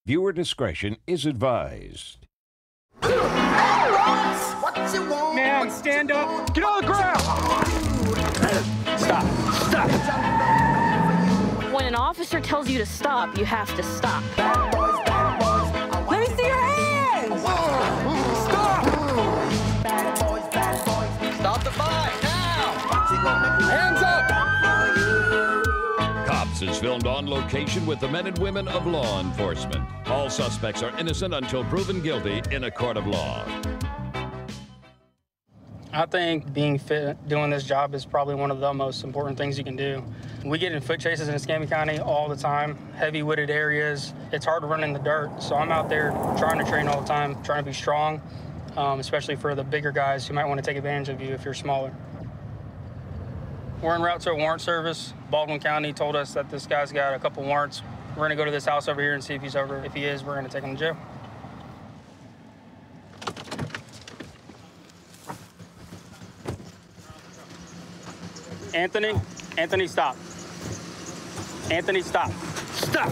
Viewer discretion is advised. Man, stand up. Get on the ground. Stop. Stop. When an officer tells you to stop, you have to stop. Let me see your hands. Stop. Stop the fight now. Hands up. Cops is filmed on location with the men and women of law enforcement. All suspects are innocent until proven guilty in a court of law. I think being fit doing this job is probably one of the most important things you can do. We get in foot chases in Escambia County all the time, heavy wooded areas. It's hard to run in the dirt, so I'm out there trying to train all the time, trying to be strong, especially for the bigger guys who might want to take advantage of you if you're smaller. We're en route to a warrant service. Baldwin County told us that this guy's got a couple warrants. We're gonna go to this house over here and see if he's over. If he is, we're gonna take him to jail. Anthony, stop. Anthony, stop. Stop!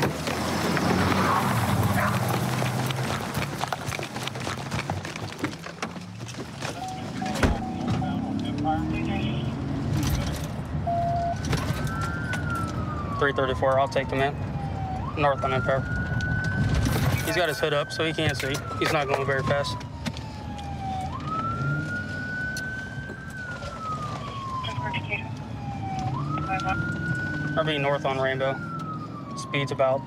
.334, I'll take the man. North on Empire. He's got his hood up, so he can't see. He's not going very fast. I'll be north on Rainbow. Speed's about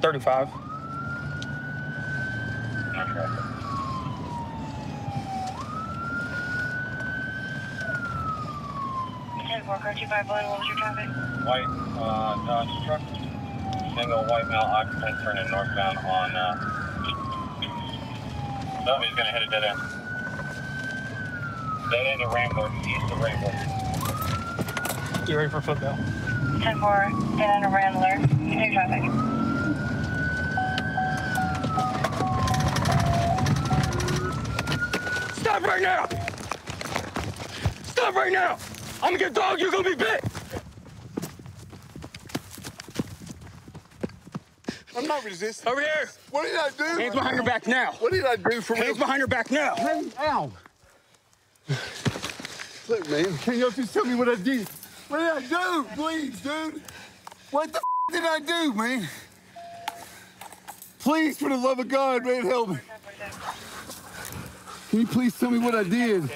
35. Car 251, what was your traffic? White Dodge truck, single white male occupant turning northbound on, oh, he's gonna hit a dead end. Dead end of Rainbow, east of Rainbow. You ready for football? 10-4, dead end of Rambler, continue traffic. Stop right now! Stop right now! I'm gonna get dog, you're gonna be bit! I'm not resisting. Over here! What did I do? Hands behind your back now! What did I do for Hands behind your back now! Hey, ow. Look, man, can you just tell me what I did? What did I do? Please, dude. What the did I do, man? Please, for the love of God, man, help me. Can you please tell me what I did?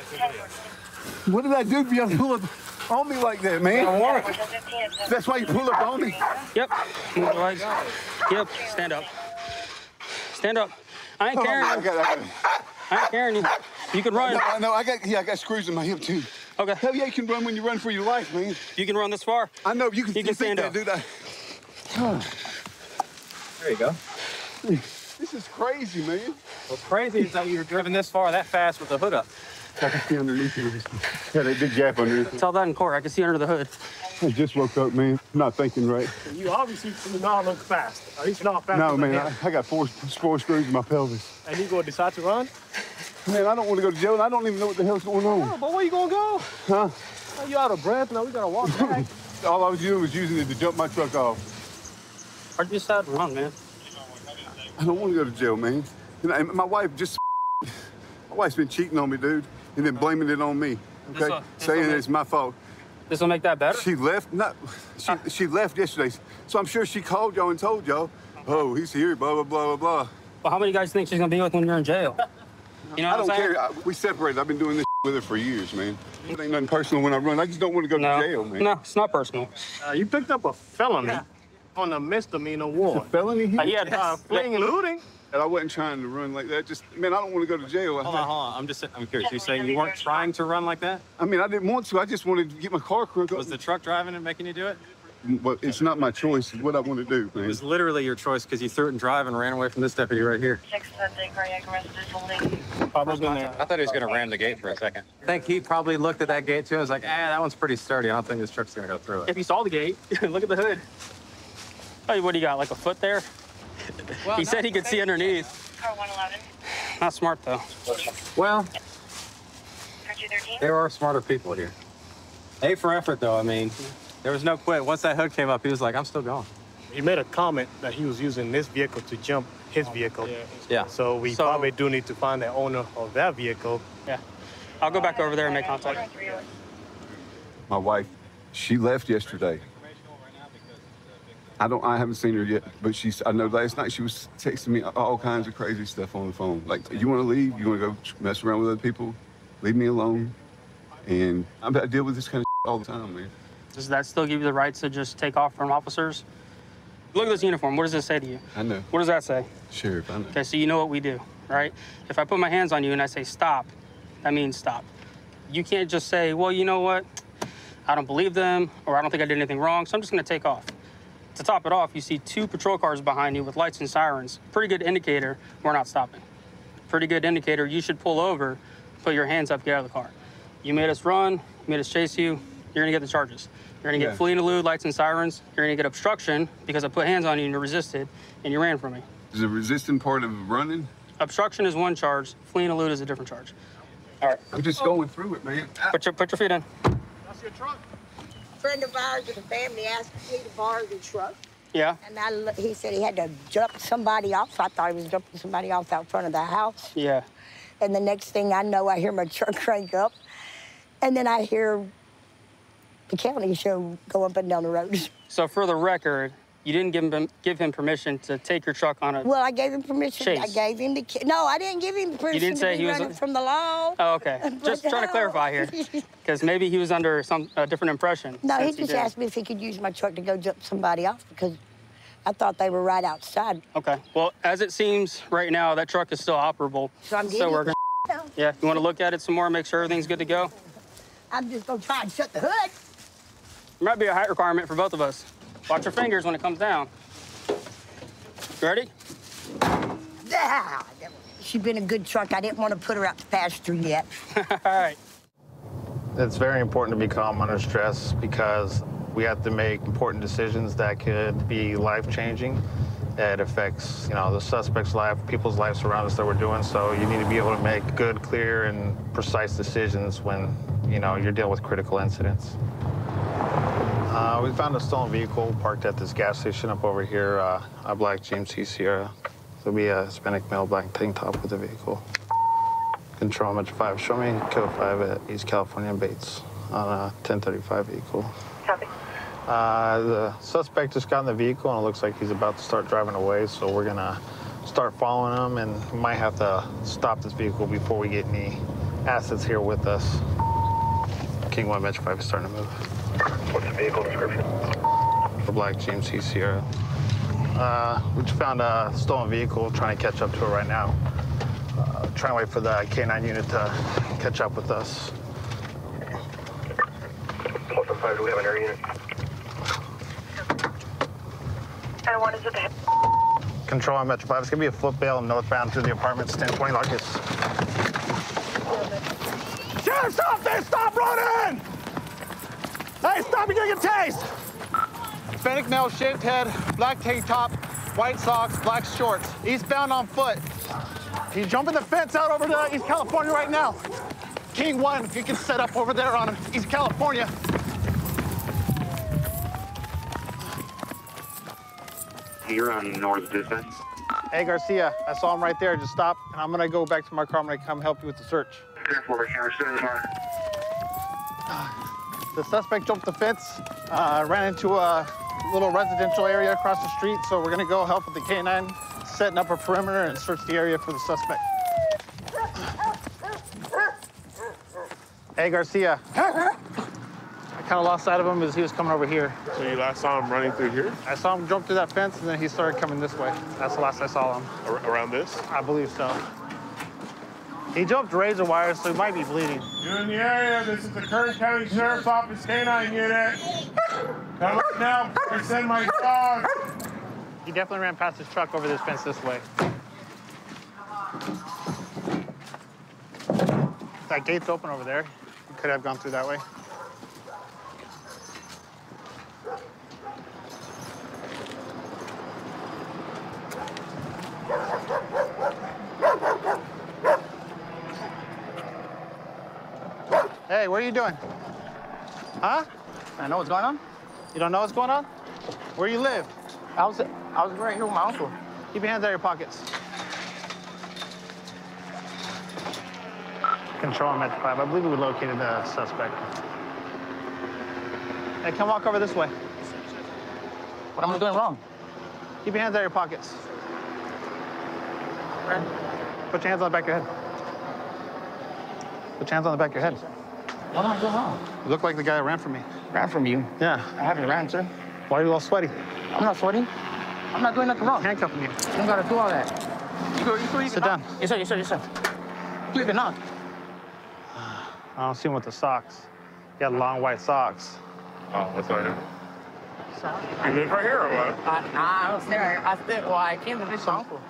What did I do for you to pull up on me like that, man? That's why you pull up on me? Yep. Move the legs. Yep. Stand up. Stand up. I ain't carrying you. I ain't carrying you. You can run. I know. I got screws in my hip, too. Okay. Hell yeah, you can run when you run for your life, man. You can run this far. I know. You can stand up. Dude. There you go. This is crazy, man. What's crazy is that you were driven this far that fast with the hood up. I can see underneath you. Yeah, that big gap underneath. It's all that in court. I can see under the hood. I just woke up, man. Not thinking right. You obviously do not look fast. At least not fast. No, man. I got four screws in my pelvis. And you gonna decide to run? Man, I don't want to go to jail. And I don't even know what the hell's going on. No, but where you gonna go? Huh? Are you out of breath? Now we gotta walk back. All I was doing was using it to jump my truck off. Or just out and run, man. I don't want to go to jail, man. And my wife just... My wife's been cheating on me, dude. And then blaming it on me. Okay? Saying it's my fault. This will make that better? She left. No, she left yesterday. So I'm sure she called y'all and told y'all, oh, he's here, blah, blah, blah, blah, blah. Well, how many guys think she's going to be with when you're in jail? You know what I'm saying? I don't care. We separated. I've been doing this with her for years, man. It ain't nothing personal when I run. I just don't want to go to jail, man. No, it's not personal. You picked up a felony on a misdemeanor warrant. A felony here? Yeah, fleeing and looting. And I wasn't trying to run like that. Just, man, I don't want to go to jail. Hold on. I'm curious. You're saying you weren't trying to run like that? I mean, I didn't want to. I just wanted to get my car crooked. Was the truck driving and making you do it? Well, it's not my choice. It's what I want to do, man. It was literally your choice because you threw it in drive and ran away from this deputy right here. 6 cardiac arrest is holding. Pablo's in there. I thought he was going to ram the gate for a second. I think he probably looked at that gate too and was like, that one's pretty sturdy. I don't think this truck's going to go through it. If you saw the gate, look at the hood. Hey, what do you got, like a foot there? Well, he said he could see underneath. Car 111. Not smart, though. Well, Car 213. there are smarter people here. A for effort, though. I mean, there was no quit. Once that hood came up, he was like, I'm still going. He made a comment that he was using this vehicle to jump his vehicle. Yeah. So we probably do need to find the owner of that vehicle. Yeah. I'll go back over there and make contact. My wife, she left yesterday. I haven't seen her yet, but I know last night she was texting me all kinds of crazy stuff on the phone. Like, you want to leave? You want to go mess around with other people? Leave me alone. And I deal with this kind of all the time, man. Does that still give you the right to just take off from officers? Look at this uniform. What does this say to you? I know. What does that say? Sheriff, I know. Okay, so you know what we do, right? If I put my hands on you and I say stop, that means stop. You can't just say, well, you know what? I don't believe them, or I don't think I did anything wrong, so I'm just gonna take off. To top it off, you see 2 patrol cars behind you with lights and sirens. Pretty good indicator we're not stopping. Pretty good indicator you should pull over, put your hands up, get out of the car. You made us run, you made us chase you, you're gonna get the charges. You're gonna get flee and elude, lights and sirens. You're gonna get obstruction because I put hands on you and you resisted and you ran from me. Is the resisting part of running? Obstruction is one charge, flee and elude is a different charge. All right. I'm just going through it, man. Put your feet in. That's your truck. A friend of ours in the family asked me to borrow the truck. Yeah. And he said he had to jump somebody off. I thought he was jumping somebody off out front of the house. Yeah. And the next thing I know, I hear my truck crank up. And then I hear the county show go up and down the road. So for the record, you didn't give him permission to take your truck on a Well, I gave him permission. chase. I gave him the No, I didn't give him permission didn't say to be he was running from the law. Oh, okay. Just trying to clarify here, because maybe he was under a different impression. No, he since just did. asked me if he could use my truck to go jump somebody off because I thought they were right outside. Okay. Well, as it seems right now, that truck is still operable. So I'm getting we're gonna. Yeah. You want to look at it some more, make sure everything's good to go? I'm just gonna try and shut the hood. There might be a height requirement for both of us. Watch your fingers when it comes down. You ready? Ah, she's been a good truck. I didn't want to put her out to pasture yet. All right. It's very important to be calm under stress because we have to make important decisions that could be life-changing. It affects, the suspect's life, people's lives around us that we're doing. So you need to be able to make good, clear, and precise decisions when, you're dealing with critical incidents. We found a stolen vehicle parked at this gas station up over here, a black GMC Sierra. There'll be a Hispanic male black tank top with the vehicle. Control Metro 5, show me Kill 5 at East California and Bates on a 1035 vehicle. Copy. The suspect just got in the vehicle and it looks like he's about to start driving away, so we're gonna start following him and we might have to stop this vehicle before we get any assets here with us. King 1 Metro 5 is starting to move. What's the vehicle description? The black GMC Sierra. We just found a stolen vehicle, trying to catch up to it right now. Trying to wait for the K9 unit to catch up with us. Plus 5, do we have an air unit? And what is it? Control on Metro 5. It's going to be a flip bail northbound through the apartments, 1020 Larkus. Sheriff, stop this! Stop running! Hey, stop! You're gonna get tased! Hispanic male, shaved head, black tank top, white socks, black shorts. Eastbound on foot. He's jumping the fence out over to East California right now. King 1, if you can set up over there on East California. You're on North Dispatch. Hey, Garcia, I saw him right there. Just stop, and I'm gonna go back to my car. I'm gonna come help you with the search. The suspect jumped the fence, ran into a little residential area across the street, so we're gonna go help with the K9, setting up a perimeter and search the area for the suspect. Hey, Garcia. I kind of lost sight of him as he was coming over here. So you last saw him running through here? I saw him jump through that fence, and then he started coming this way. That's the last I saw him. Around this? I believe so. He jumped razor wires, so he might be bleeding. You're in the area. This is the Kern County Sheriff's Office K9 unit. Come up now before I send my dog. He definitely ran past his truck over this fence this way. That gate's open over there. He could have gone through that way. Hey, what are you doing? Huh? I know what's going on. You don't know what's going on? Where you live? I was right here with my uncle. Keep your hands out of your pockets. Control him at the 5. I believe we located the suspect. Hey, come walk over this way. What am I doing wrong? Keep your hands out of your pockets. Put your hands on the back of your head. Put your hands on the back of your head. What am I doing wrong? You look like the guy that ran from me. Ran from you? Yeah. I haven't ran, sir. Why are you all sweaty? I'm not sweating. I'm not doing nothing wrong. Handcuffing you. You don't gotta do all that. You Sit down. Yes, sir, yes, sir, yes, sir. You can knock. I don't see him with the socks. He had long white socks. Oh, what's on here? You live right here or what? Nah, I don't stay right here. I came to this uncle.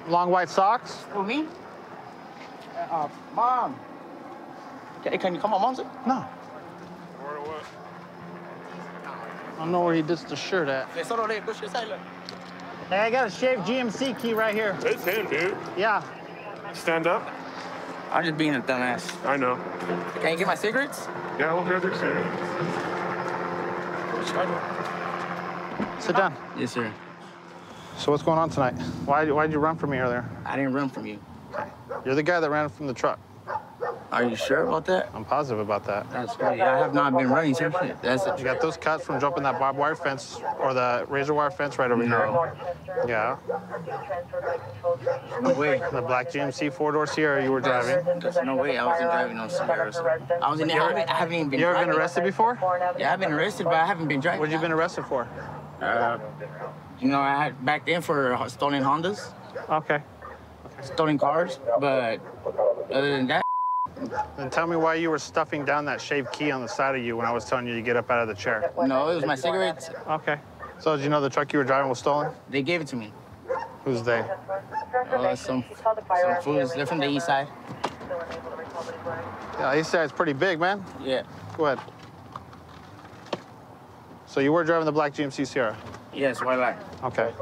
Long white socks? For me? Mom. Can you come on, Mom? No. Where or what? I don't know where he did the shirt at. Hey, push your side, look. Hey, I got a shaved GMC key right here. It's him, dude. Yeah. Stand up. I'm just being a dumbass. I know. Can you get my cigarettes? Yeah, we'll get your Sit down. Yes, sir. So what's going on tonight? Why'd you run from me earlier? I didn't run from you. You're the guy that ran from the truck. Are you sure about that? I'm positive about that. That's right. I have not been running, sir. That's it. You got those cuts from jumping that barbed wire fence or the razor wire fence right over here. Yeah. No way. The black GMC four-door Sierra you were driving. There's no way. I wasn't driving no Sierra. I was in there. I haven't even been. You ever driving. been arrested before? Yeah, I've been arrested, but I haven't been driving. What'd you been arrested for? You know, I had back then for stolen Hondas, Okay. stolen cars, but other than that, Then tell me why you were stuffing down that shaved key on the side of you when I was telling you to get up out of the chair. no, it was my cigarettes. Okay. So did you know the truck you were driving was stolen? They gave it to me. Who's they? Some fools. They're from the east side. Yeah, he said it's pretty big, man. Yeah. Go ahead. So you were driving the black GMC Sierra? Yes, why lie? Okay.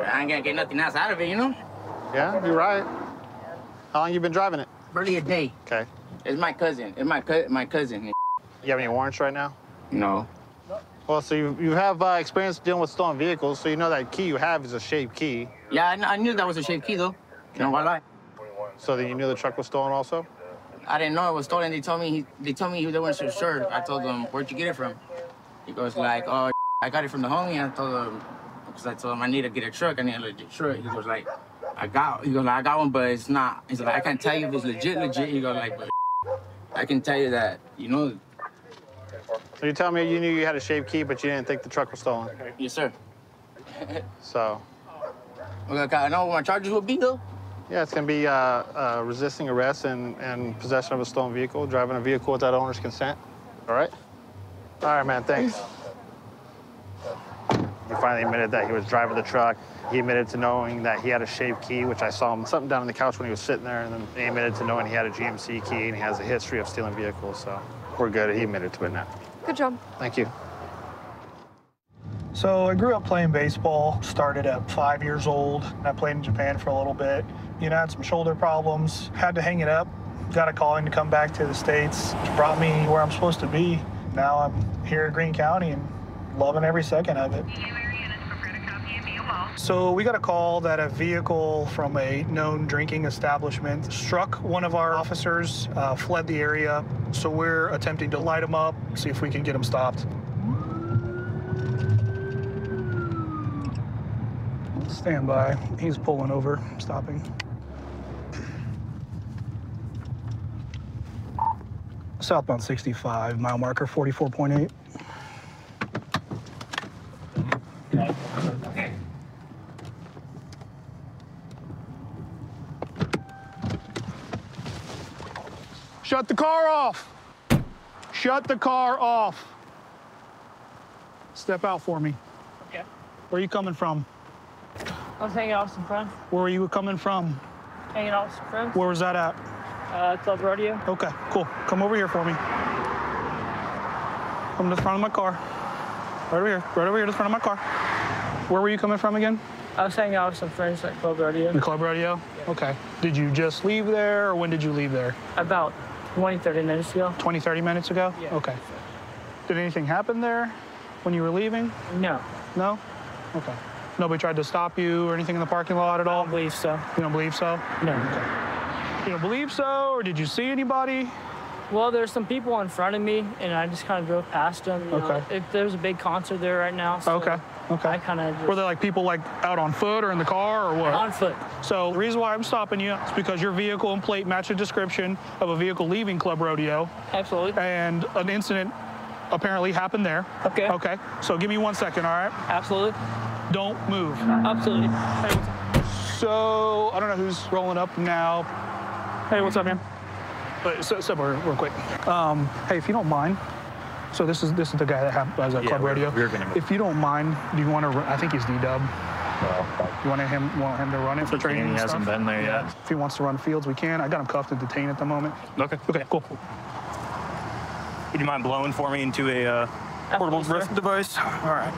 I ain't gonna get nothing else out of it, you know? Yeah, you're right. How long you been driving it? Barely a day. Okay. It's my cousin. It's my cousin. You have any warrants right now? No. Well, so you have experience dealing with stolen vehicles, so you know that key you have is a shaved key. Yeah, I knew that was a shaved key, though. You know why lie? So then you knew the truck was stolen also? I didn't know it was stolen. They told me they weren't so sure. I told them, where'd you get it from? He goes like, oh, I got it from the homie. I told him, because I told him I need to get a truck. I need a legit truck. He goes like, I got one, but it's not. He's like, I can't tell you if it's legit. He goes like, but I can tell you that, you know. So you tell me you knew you had a shaved key, but you didn't think the truck was stolen? Yes, sir. So? Well, I know what my charges would be, though. Yeah, it's going to be resisting arrest and possession of a stolen vehicle, driving a vehicle without owner's consent. All right? All right, man, thanks. He finally admitted that he was driving the truck. He admitted to knowing that he had a shaved key, which I saw him something down on the couch when he was sitting there, and then he admitted to knowing he had a GMC key and he has a history of stealing vehicles, so we're good. He admitted to it now. Good job. Thank you. So I grew up playing baseball, started at 5 years old. I played in Japan for a little bit. You know, I had some shoulder problems, had to hang it up, got a calling to come back to the States, which brought me where I'm supposed to be. Now I'm here in Greene County and loving every second of it. So we got a call that a vehicle from a known drinking establishment struck one of our officers, fled the area. So we're attempting to light him up, see if we can get him stopped. Stand by. He's pulling over, stopping. Southbound 65, mile marker 44.8. Shut the car off. Shut the car off. Step out for me. Okay. Where are you coming from? I was hanging out with some friends. Where are you coming from? Hanging out with some friends. Where was that at? Club Rodeo. Okay, cool. Come over here for me. Come to the front of my car. Right over here, to the front of my car. Where were you coming from again? I was hanging out with some friends at Club Rodeo. The Club Rodeo? Yeah. Okay. Did you just leave there, or when did you leave there? About 20, 30 minutes ago. 20, 30 minutes ago? Yeah. Okay. Did anything happen there when you were leaving? No. No? Okay. Nobody tried to stop you or anything in the parking lot at all? I don't believe so. You don't believe so? No. Okay. You don't believe so, or did you see anybody? Well, there's some people in front of me, and I just kind of drove past them. You know, there's a big concert there right now. So Okay. I kind of Were there like people like out on foot or in the car or what? On foot. So the reason why I'm stopping you is because your vehicle and plate match a description of a vehicle leaving Club Rodeo. Absolutely. And an incident apparently happened there. Okay. Okay. So give me 1 second, all right? Absolutely. Don't move. Absolutely. So I don't know who's rolling up now. Hey, what's up, man? But so real quick. Hey, if you don't mind. So this is the guy that has a Club Rodeo. If you don't mind, do you want to? I think he's D-Dub. You want him to run it for training? He hasn't been there yet. If he wants to run fields, we can. I got him cuffed and detained at the moment. Okay. Okay. Cool. Would you mind blowing for me into a portable breath device? All right.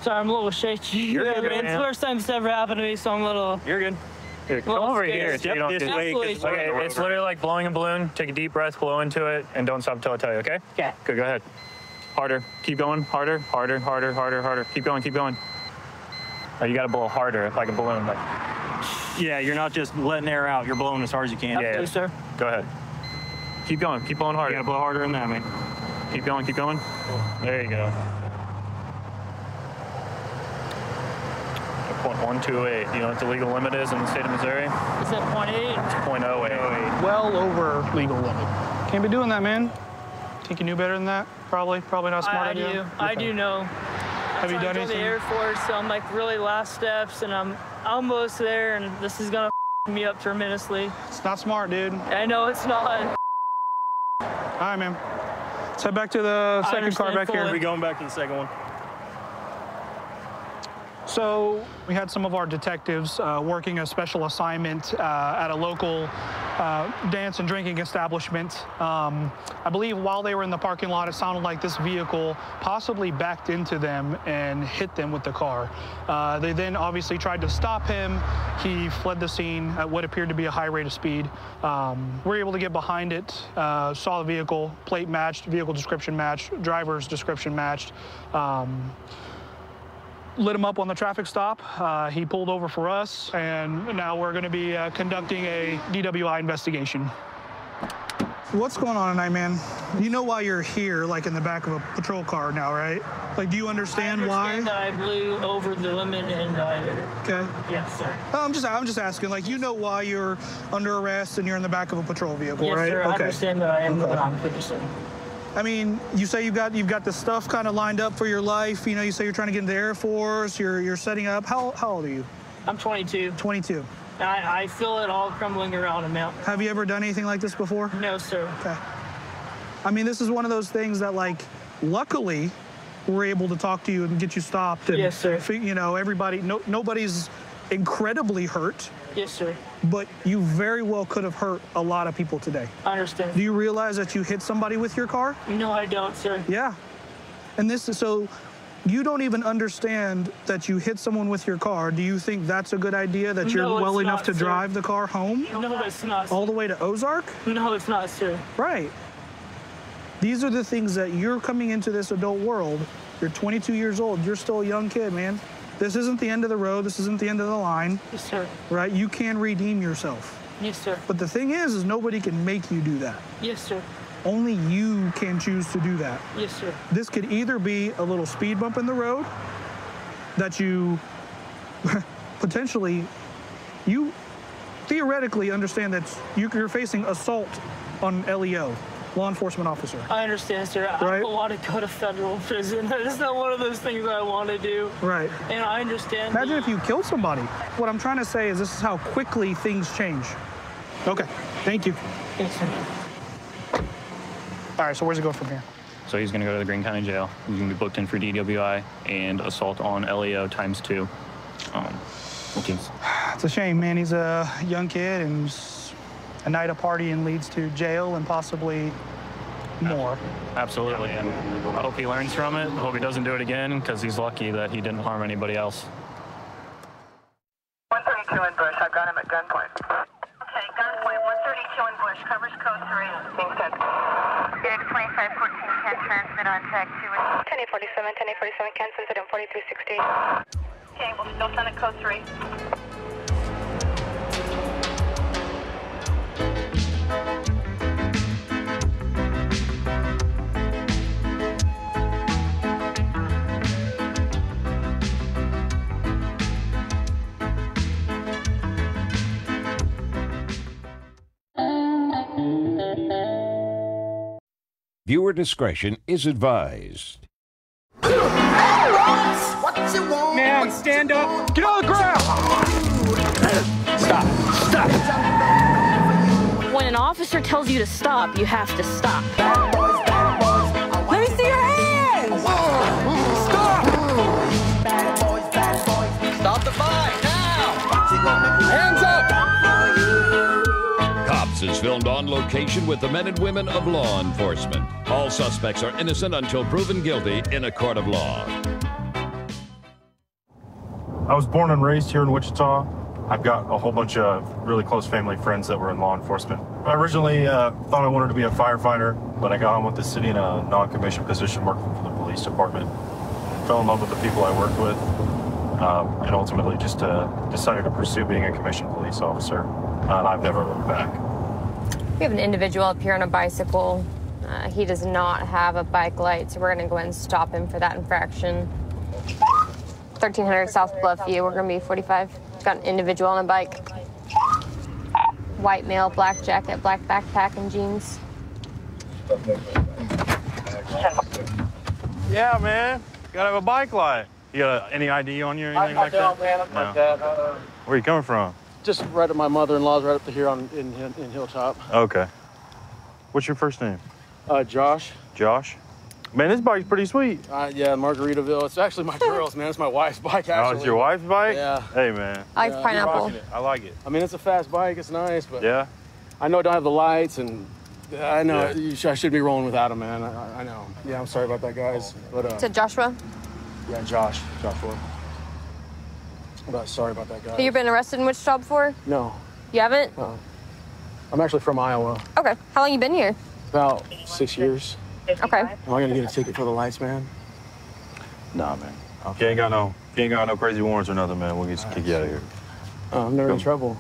Sorry, I'm a little shaky. You're good, It's the man. first time it's ever happened to me, so I'm a little. You're good. Here, come over here. So you don't this way. Okay, it's literally like blowing a balloon. Take a deep breath, blow into it, and don't stop until I tell you, okay? Okay. Good, go ahead. Harder. Keep going. Harder, harder, harder, harder, harder. Keep going, keep going. Oh, you got to blow harder, like a balloon. Like. Yeah, you're not just letting air out. You're blowing as hard as you can. Absolutely, sir. Go ahead. Keep going. Keep blowing harder. You got to blow harder than that, man. Keep going, keep going. There you go. 0.128. Do you know what the legal limit is in the state of Missouri? Is that 0.8? It's 0.08. Well over legal limit. Can't be doing that, man. Think you knew better than that? Probably not smart idea. I do know. Have you done I anything? the Air Force, so I'm like really last steps, and I'm almost there, and this is gonna me up tremendously. It's not smart, dude. I know it's not. All right, man. Let's head back to the second car back here. We're going back to the second one. So we had some of our detectives working a special assignment at a local dance and drinking establishment. I believe while they were in the parking lot, it sounded like this vehicle possibly backed into them and hit them with the car. They then obviously tried to stop him. He fled the scene at what appeared to be a high rate of speed. We're able to get behind it, saw the vehicle, plate matched, vehicle description matched, driver's description matched. Lit him up on the traffic stop. He pulled over for us, and now we're going to be conducting a DWI investigation. What's going on tonight, man? You know why you're here, like in the back of a patrol car now, right? Like, do you understand why? That I blew over the limit and Okay. Yes, sir. I'm just asking. Like, you know why you're under arrest and you're in the back of a patrol vehicle, Yes, right? sir. I understand that I am going on 50%. I mean, you say you've got the stuff kind of lined up for your life. You know, you say you're trying to get into the Air Force. You're setting up. How old are you? I'm 22. 22. I feel it all crumbling around him now. Have you ever done anything like this before? No, sir. Okay. I mean, this is one of those things that, like, luckily, we're able to talk to you and get you stopped. And, yes, sir. You know, nobody's incredibly hurt. Yes, sir. But you very well could have hurt a lot of people today. I understand. Do you realize that you hit somebody with your car? No, I don't, sir. Yeah. And this is so you don't even understand that you hit someone with your car. Do you think that's a good idea, that you're well enough to drive the car home? No, it's not, sir. All the way to Ozark? No, it's not, sir. Right. These are the things that you're coming into this adult world. You're 22 years old. You're still a young kid, man. This isn't the end of the road. This isn't the end of the line. Yes, sir. Right? You can redeem yourself. Yes, sir. But the thing is nobody can make you do that. Yes, sir. Only you can choose to do that. Yes, sir. This could either be a little speed bump in the road that you potentially, you theoretically understand that you're facing assault on LEO, law enforcement officer. I understand, sir. Right? I don't want to go to federal prison. It's not one of those things that I want to do. Right. And I understand. Imagine if you killed somebody. What I'm trying to say is this is how quickly things change. Okay, thank you. Thanks, sir. All right, so where's it go from here? So he's going to go to the Greene County Jail. He's going to be booked in for DWI and assault on LEO ×2. It's a shame, man. He's a young kid, and a night of partying leads to jail and possibly more. Absolutely, and I hope he learns from it. I hope he doesn't do it again, because he's lucky that he didn't harm anybody else. 132 in Bush. I've got him at gunpoint. Okay, gunpoint. 132 in Bush. Covers code 3. Being sent. 2514 can transmit on tag 2. 1047, 1047 can transmit on 4360. Okay, we'll still send a code 3. Viewer discretion is advised. Man, stand up. Get on the ground. Stop. Stop. When an officer tells you to stop, you have to stop. Let me see your hands. Stop. Stop the fight now. Hands up. Cops is filmed on location with the men and women of law enforcement. All suspects are innocent until proven guilty in a court of law. I was born and raised here in Wichita. I've got a whole bunch of really close family friends that were in law enforcement. I originally thought I wanted to be a firefighter, but I got on with the city in a non-commissioned position working for the police department. Fell in love with the people I worked with, and ultimately just decided to pursue being a commissioned police officer. And I've never looked back. We have an individual up here on a bicycle. He does not have a bike light, so we're going to go ahead and stop him for that infraction. 1300 South Bluffview, we're going to be 45. Got an individual on a bike. White male, black jacket, black backpack, and jeans. Yeah, man. Gotta have a bike light. You got any ID on you or anything like that? I don't, man. I'm like that. Where are you coming from? Just right at my mother-in-law's right up here in Hilltop. Okay. What's your first name? Josh. Josh? Man, this bike's pretty sweet. Yeah, Margaritaville. It's actually my girl's, man. It's my wife's bike, actually. Oh, it's your wife's bike? Yeah. Hey, man. I like pineapple. I like it. I mean, it's a fast bike. It's nice, but yeah. I know I don't have the lights, and I know I should be rolling without him, man. I know. Yeah, I'm sorry about that, guys. But To Joshua? Yeah, Joshua. But sorry about that, guys. Have you been arrested in Wichita before? No. You haven't? No. I'm actually from Iowa. Okay. How long you been here? About 6 years. Okay. Am I gonna get a ticket for the lights, man? Nah, man. You ain't got no crazy warrants or nothing, man. We'll just kick you out of here. I'm never in trouble.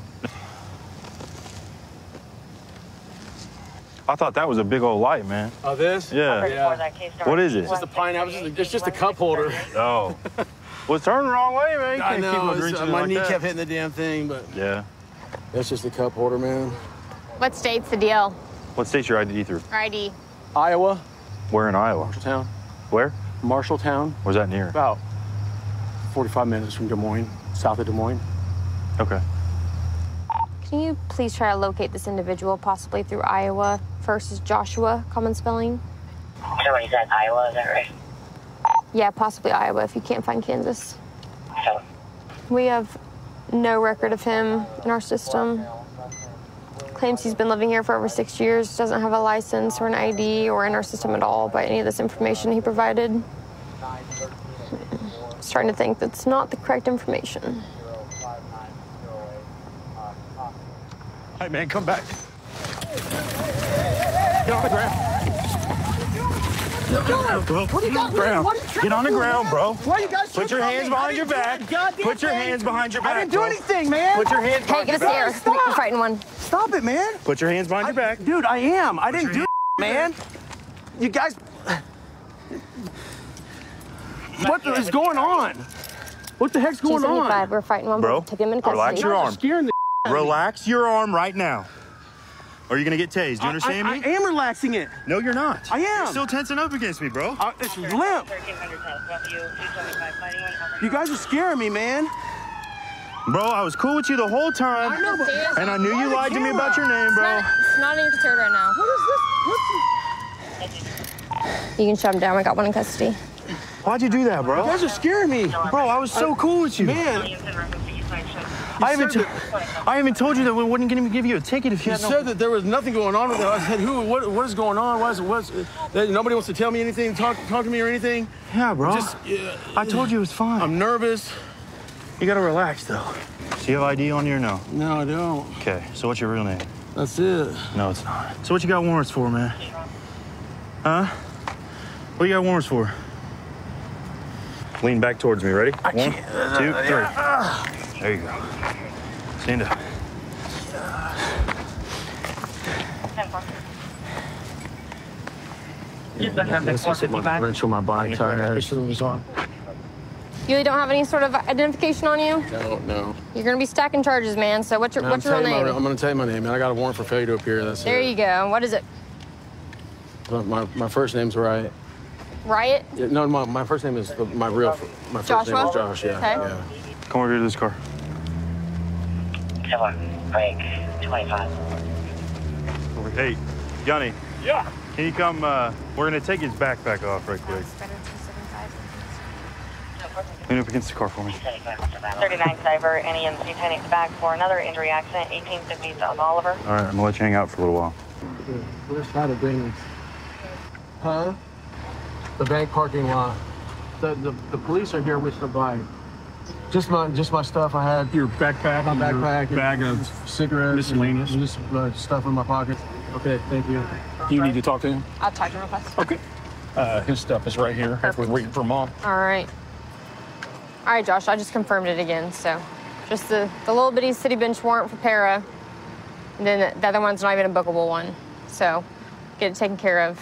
I thought that was a big old light, man. Oh, this? Yeah. What is it? It's just a pineapple. It's just a cup holder. Oh. Well, it's turning the wrong way, man. You I can't keep on know. reaching My like knee that. kept hitting the damn thing, but Yeah. that's just a cup holder, man. What state's the deal? What state's your ID through? Or ID? Iowa. Where in Iowa? Marshalltown. Where? Marshalltown. Where's that near? About 45 minutes from Des Moines, south of Des Moines. Okay. Can you please try to locate this individual, possibly through Iowa? First is Joshua, common spelling. So he's at Iowa, is that right? Yeah, possibly Iowa if you can't find Kansas. So, We have no record of him in our system. Claims he's been living here for over 6 years, doesn't have a license or an ID or in our system at all by any of this information he provided. Starting to think that's not the correct information. Hey, man, come back. Get on the ground. Bro, What do you got? ground. What are you trying Get on the to do, ground, man? bro. Why are you guys Put your tripping on hands me? behind I your didn't do back. a goddamn Put your thing. hands behind your back. I didn't do bro. anything, man. Put your hands Hey, behind get your us here. back. You're fighting one. Stop it, man. Put your hands behind your back. Dude, I am. I didn't do it, man. You guys. What is going on? What the heck's going on? 275, we're fighting one. Bro, Took him into custody. relax your arm. Scaring the Relax your arm right now. Or you're gonna get tased. Do you understand me? I am relaxing it. No, you're not. I am. You're still tensing up against me, bro. It's limp. 1300 South Bluffview, 275 fighting one. You guys are scaring me, man. Bro, I was cool with you the whole time. I know, but and I knew you lied to me about your name, bro. It's not in your concern right now. What is this? You can shut him down. We got one in custody. Why'd you do that, bro? You guys are scaring me. Bro, I was so cool with you. Man. I even told you that we wouldn't give you a ticket if you You had no... said that there was nothing going on with it. I said, what is going on? Nobody wants to tell me anything, talk to me or anything? Yeah, bro. I told you it was fine. I'm nervous. You gotta relax, though. Do you have ID on you or no? No, I don't. Okay, so what's your real name? That's it. No, it's not. So what you got warrants for, man? Huh? What do you got warmers for? Lean back towards me. Ready? 1, 2, 3. There you go. Stand up. I'm gonna show my body tired. You really don't have any sort of identification on you? No. You're gonna be stacking charges, man. So what's your real name? I'm gonna tell you my name, man. I got a warrant for failure to appear. That's There you go. What is it? My first name's Riot. Riot? Yeah, no, my first name is my first Joshua? name is Josh. Yeah. Okay. Yeah. Come over here to this car. Come on, break 25. Hey, Johnny. Yeah. Can you come? We're gonna take his backpack off right quick. Lean up against the car for me. 39 Cyber, NEM's detaining the back for another injury accident, 1850 South Oliver. All right, I'm gonna let you hang out for a little while. Where's that thing? Huh? The bank parking lot. The police are here with the bike. Just my stuff I had. Your backpack? My backpack. Bag of cigarettes. Miscellaneous. Just stuff in my pocket. Okay, thank you. You need to talk to him? I'll talk to him real fast. Okay. His stuff is right here. We're waiting for Mom. All right. All right, Josh, I just confirmed it again. So just the little bitty city bench warrant for para. And then the other one's not even a bookable one. So get it taken care of.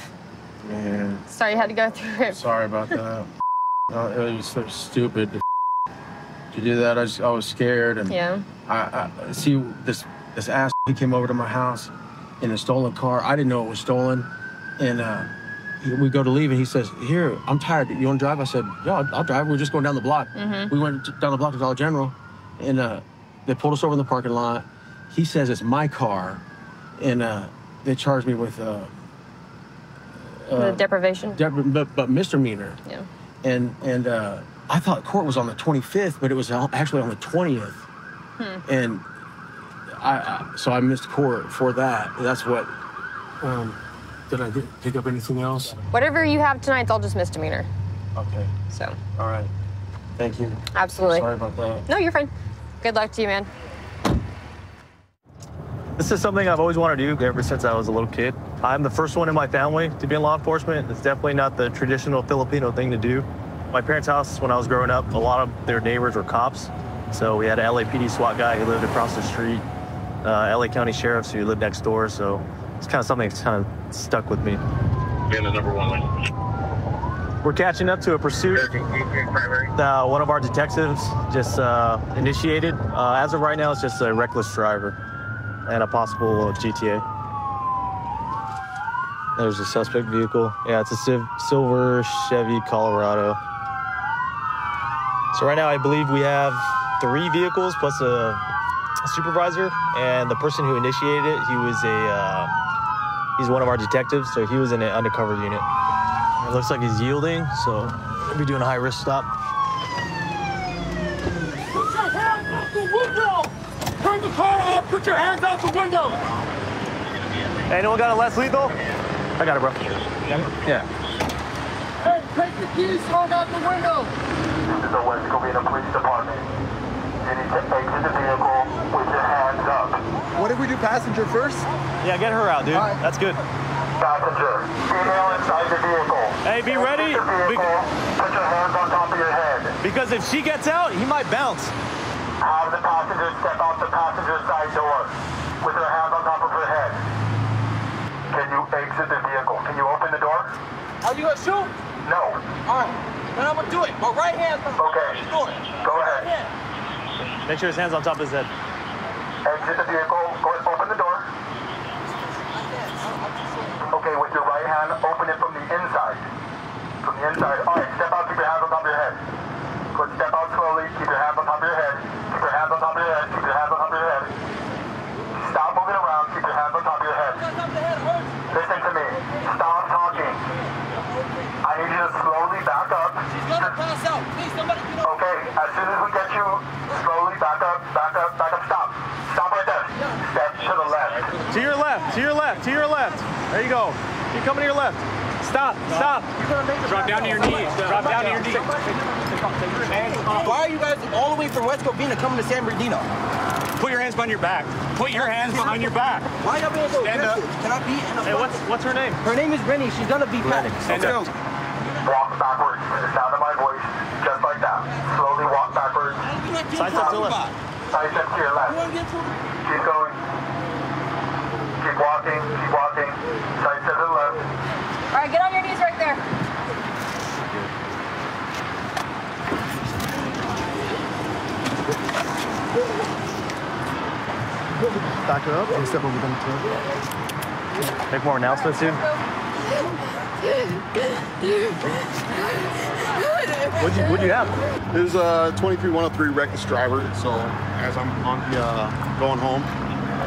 Man. Sorry you had to go through it. Sorry about that. It was so stupid to do that. I was scared. And yeah. I see this ass. He came over to my house in a stolen car. I didn't know it was stolen. And we go to leave, and he says, "Here, I'm tired. You want to drive?" I said, "Yeah, I'll drive. We're just going down the block." Mm-hmm. We went down the block to Dollar General, and they pulled us over in the parking lot. He says it's my car, and they charged me with the deprivation. But misdemeanor. Yeah. And I thought court was on the 25th, but it was actually on the 20th. And so I missed court for that. That's what. Did I pick up anything else? Whatever you have tonight's all just misdemeanor. Okay. So. All right. Thank you. Absolutely. Sorry about that. No, you're fine. Good luck to you, man. This is something I've always wanted to do ever since I was a little kid. I'm the first one in my family to be in law enforcement. It's definitely not the traditional Filipino thing to do. My parents' house, when I was growing up, a lot of their neighbors were cops. So we had an LAPD SWAT guy who lived across the street, LA County sheriffs who lived next door. So it's kind of something that's kind of stuck with me. Being the number one. We're catching up to a pursuit. One of our detectives just initiated. As of right now, it's just a reckless driver and a possible GTA. There's a suspect vehicle. Yeah, it's a silver Chevy Colorado. So right now, I believe we have 3 vehicles plus a supervisor, and the person who initiated it, he's one of our detectives, so he was in an undercover unit. It looks like he's yielding, so we'll be doing a high-risk stop. Put your hands out the window! Turn the car off! Put your hands out the window! Anyone got a less lethal? I got it, bro. Yeah. Hey, take the keys, throw it out the window! This is the West Covina Police Department. You need to exit the vehicle with your hands up. What if we do passenger first? Yeah, get her out, dude. Right. That's good. Passenger, female inside the vehicle. Hey, be ready. Put your hands on top of your head. Because if she gets out, he might bounce. Have the passenger step out the passenger side door with her hands on top of her head. Can you exit the vehicle? Can you open the door? Are you gonna shoot? No. All right, then I'm gonna do it. My right hand. Okay. Go ahead. Make sure his hand's on top of his head. Exit the vehicle. Go ahead, open the door. Okay, with your right hand, open it from the inside. From the inside. All right, step out, keep your hands on top of your head. Go ahead, step out slowly, keep your hands on top of your head. Keep your hands on top of your head, keep your hands on top of your head. Stop moving around, keep your hands on top of your head. Listen to me. Stop talking. I need you to slowly back up. She's gonna pass out. Please, somebody get over. Okay, as soon as we get you, slowly back up, stop. Stop right there. Step to the left. To your left, to your left, to your left. There you go. Keep coming to your left. Stop. Drop down to your knees. Drop down to your knees. Why are you guys all the way from West Covina coming to San Bernardino? Put your hands behind your back. Put your hands behind your back. Why y'all being so aggressive? Can I be in a... Hey, what's her name? Her name is Rennie. She's gonna be panicked. Stand up. Walk backwards to the sound of my voice, just like that. Slowly walk backwards. Side step to the left. Side step to your left. Keep going. Keep walking. Keep walking. Side step to the left. All right, get on your knees right there. Back her up and step over them too. Make more announcements, dude. What'd you have? It was a 23103 reckless driver. So as I'm on the going home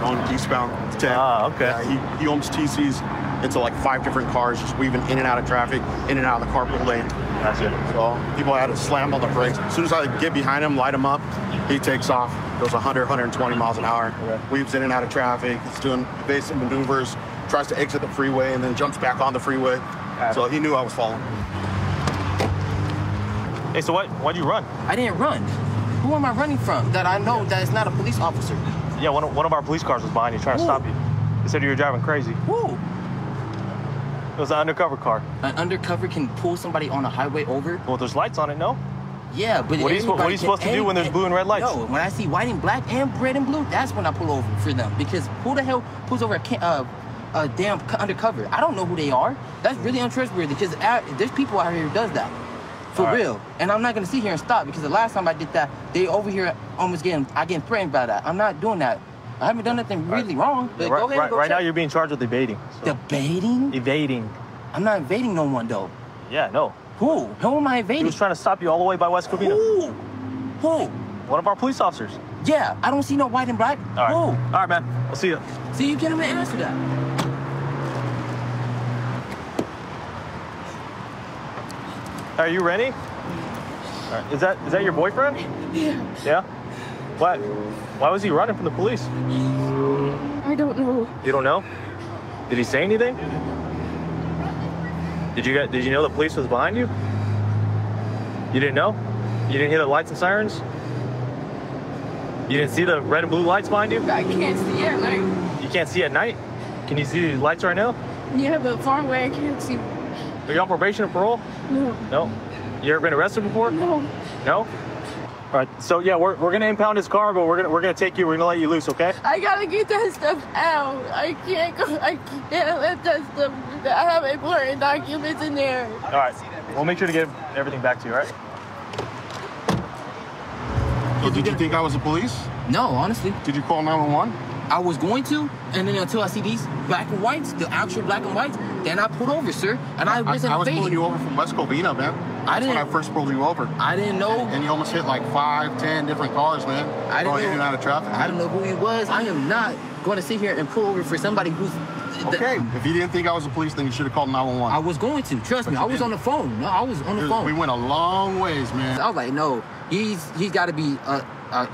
on eastbound 10, okay. He almost TCs into like 5 different cars, just weaving in and out of traffic, in and out of the carpool lane. That's it. So people had to slam on the brakes. As soon as I get behind him, light him up, he takes off. Goes 100, 120 miles an hour. Okay. Weaves in and out of traffic. He's doing evasive maneuvers. Tries to exit the freeway and then jumps back on the freeway. Okay. So he knew I was following. Hey, so why'd you run? I didn't run. Who am I running from that I know that is not a police officer? Yeah, one of our police cars was behind you trying to stop you. They said you were driving crazy. Who? It was an undercover car. An undercover can pull somebody on a highway over? Well, there's lights on it, no? Yeah, but what are you supposed to do when there's blue and red lights? No, when I see white and black and red and blue, that's when I pull over for them. Because who the hell pulls over a damn undercover? I don't know who they are. That's really untrustworthy because there's people out here who does that. For real. And I'm not going to sit here and stop because the last time I did that, they over here almost getting threatened by that. I'm not doing that. I haven't done nothing really wrong. But go ahead and go right check. now you're being charged with evading. So. Debating? Evading. I'm not evading no one, though. Yeah, no. Who? Who am I evading? He was trying to stop you all the way by West Covina. Who? One of our police officers. Yeah, I don't see no white and black. All right. Who? All right, man. I'll see you. See, you can't even answer that. Are you ready? All right. Is that your boyfriend? Yeah. Yeah? Why was he running from the police? I don't know. You don't know? Did he say anything? Did you know the police was behind you? You didn't know? You didn't hear the lights and sirens? You didn't see the red and blue lights behind you? I can't see at night. You can't see at night? Can you see the lights right now? Yeah, but far away I can't see. Are you on probation or parole? No. No? You ever been arrested before? No. No? All right, so yeah, we're gonna impound his car, but we're gonna take you. We're gonna let you loose, okay? I gotta get that stuff out. I can't let that stuff. I have important documents in there. All right, we'll make sure to get everything back to you, all right? So did you think I was the police? No, honestly. Did you call 911? I was going to, and then until I see these black and whites, the actual black and whites, then I pulled over, sir. And I was pulling you over from West Covina, man. That's when I first pulled you over. I didn't know. And you almost hit like 5, 10 different cars, man. Going in and out of traffic. I don't know who he was. I am not going to sit here and pull over for somebody who's... Okay, if you didn't think I was the police, then you should have called 911. I was going to, trust me. I was on the phone. No, I was on the phone. We went a long ways, man. I was like, no, he's got to be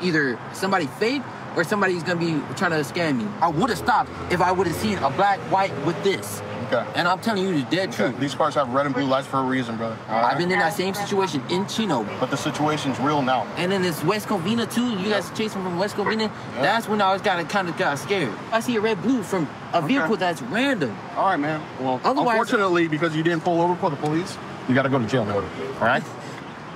either somebody fake or somebody's going to be trying to scam me. I would have stopped if I would have seen a black, white with this. Okay. And I'm telling you the dead truth. These cars have red and blue lights for a reason, brother. All right? I've been in that same situation in Chino. But the situation's real now. And then it's West Covina too. You guys chasing from West Covina. Yep. That's when I was kind of got scared. I see a red blue from a vehicle that's random. All right, man. Well, unfortunately, because you didn't pull over for the police, you got to go to jail now. All right?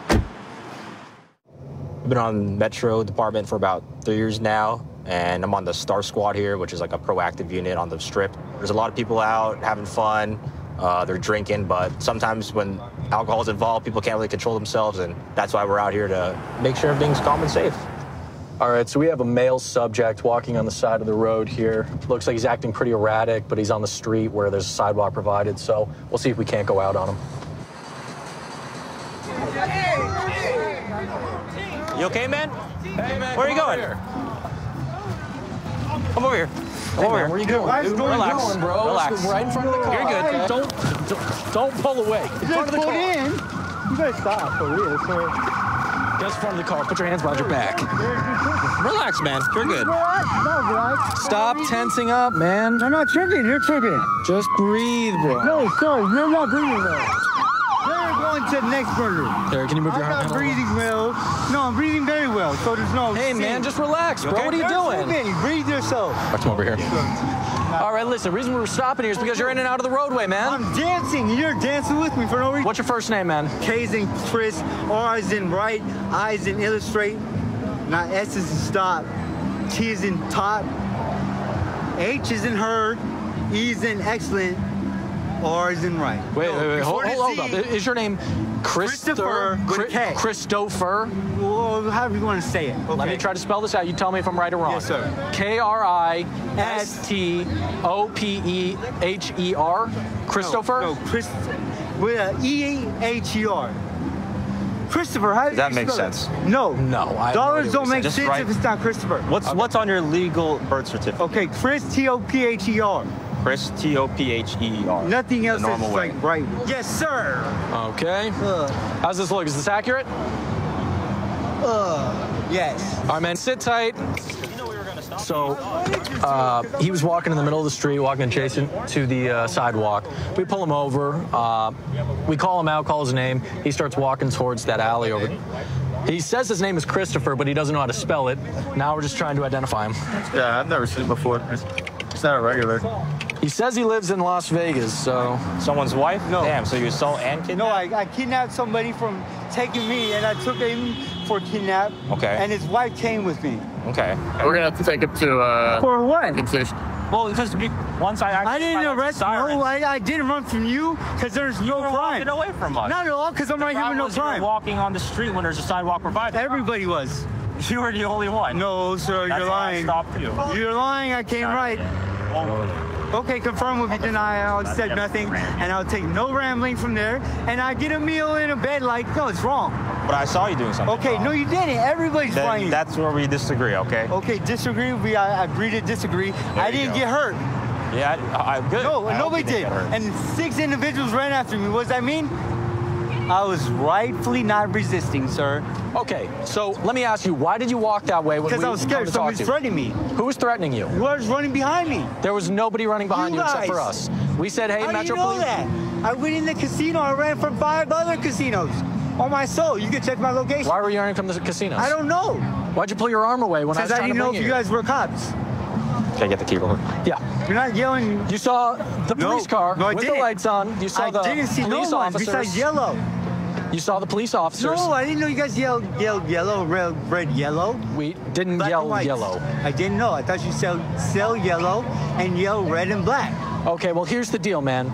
I've been on Metro Department for about 3 years now, and I'm on the Star Squad here, which is like a proactive unit on the Strip. There's a lot of people out having fun. They're drinking, but sometimes when alcohol is involved, people can't really control themselves, and that's why we're out here to make sure everything's calm and safe. All right, so we have a male subject walking on the side of the road here. Looks like he's acting pretty erratic, but he's on the street where there's a sidewalk provided, so we'll see if we can't go out on him. You okay, man? Hey, man. Where are you going? Come over here. Come over here. Where are you going? Dude, Relax. Going, bro? Relax. Right in front of the car. You're good. Hey, don't pull away. You guys pulled in. You guys stop for real, sir. Just in front of the car. Put your hands behind your back. Relax, man. You're good. Stop tensing up, man. I'm not tripping. You're tripping. Just breathe, bro. No, sorry. You're not breathing, though. There you go. going to the next murder. There, can you move your I'm hand? not breathing well. No, I'm breathing very well, so there's no... Hey, man, just relax, bro. Okay? What are you doing? Breathe, breathe yourself. Come over here. All right, listen, the reason we're stopping here is because you're in and out of the roadway, man. I'm dancing. You're dancing with me for no reason. What's your first name, man? K's in Chris, R is in right, I is in illustrate, not S is in stop, T is in top, H is in heard, E is in excellent, R is in right. Wait, hold up. Is your name Christopher with K. Christopher? Well, however you want to say it. Okay. Let me try to spell this out. You tell me if I'm right or wrong. Yes, sir. Kristoper? Christopher? No, Chris, with an E-H-E-R. Christopher, how do you That makes spell sense. It? No. Dollars don't make sense if it's not Christopher. What's on your legal birth certificate? Okay, Chris, T-O-P-H-E-R. Chris, T-O-P-H-E-R. Nothing else the normal is way. like right. Yes, sir. Okay. How's this look? Is this accurate? Yes. All right, man, sit tight. So he was walking in the middle of the street, walking adjacent to the sidewalk. We pull him over. We call him out, call his name. He starts walking towards that alley over. He says his name is Christopher, but he doesn't know how to spell it. Now we're just trying to identify him. Yeah, I've never seen it before. It's not a regular. He says he lives in Las Vegas, so... Someone's wife? No. Damn, so you assault and kidnap? No, I kidnapped somebody from taking me, and I took him for kidnap. Okay. And his wife came with me. Okay. We're gonna have to take it to For what? completion. Well, because once I didn't arrest you. No, I didn't run from you because there's no crime. Walking away from us. Not at all, because I'm right here with no crime. You were walking on the street when there's a sidewalk provided. Everybody was. You were the only one. No, sir, That's you're why I lying. stopped you. You're lying. I came right. Okay, confirm if you deny. I said nothing, and I'll take no rambling from there. And I get a meal in a bed like, no, it's wrong. But I saw you doing something Okay, wrong. no, you didn't. Everybody's Then lying. that's where we disagree, okay? Okay, disagree. I agree to disagree. I didn't get hurt. Yeah, I'm good. No, I hope nobody you didn't did. get hurt. And 6 individuals ran after me. What does that mean? I was rightfully not resisting, sir. Okay, so let me ask you, why did you walk that way when Because we I was come scared. to talk Somebody's to you? threatening me. Who was threatening you? Who was running behind me? There was nobody running behind you, except guys. for us. We said, hey, How do Metro you know Police. that? I went in the casino. I ran from 5 other casinos. On my soul. You can check my location. Why were you running from the casinos? I don't know. Why'd you pull your arm away when I was Because I trying didn't to know bring if you you guys were cops. Can I get the key real quick? Yeah. You're not yelling. You saw the police car no, I with didn't. the lights on. You saw I the didn't see police no one officers. besides yellow. You saw the police officers. No, I didn't know you guys yelled yellow, red, yellow. We didn't Black yell and white. yellow. I didn't know. I thought you sell yellow and yell red and black. Okay, well, here's the deal, man.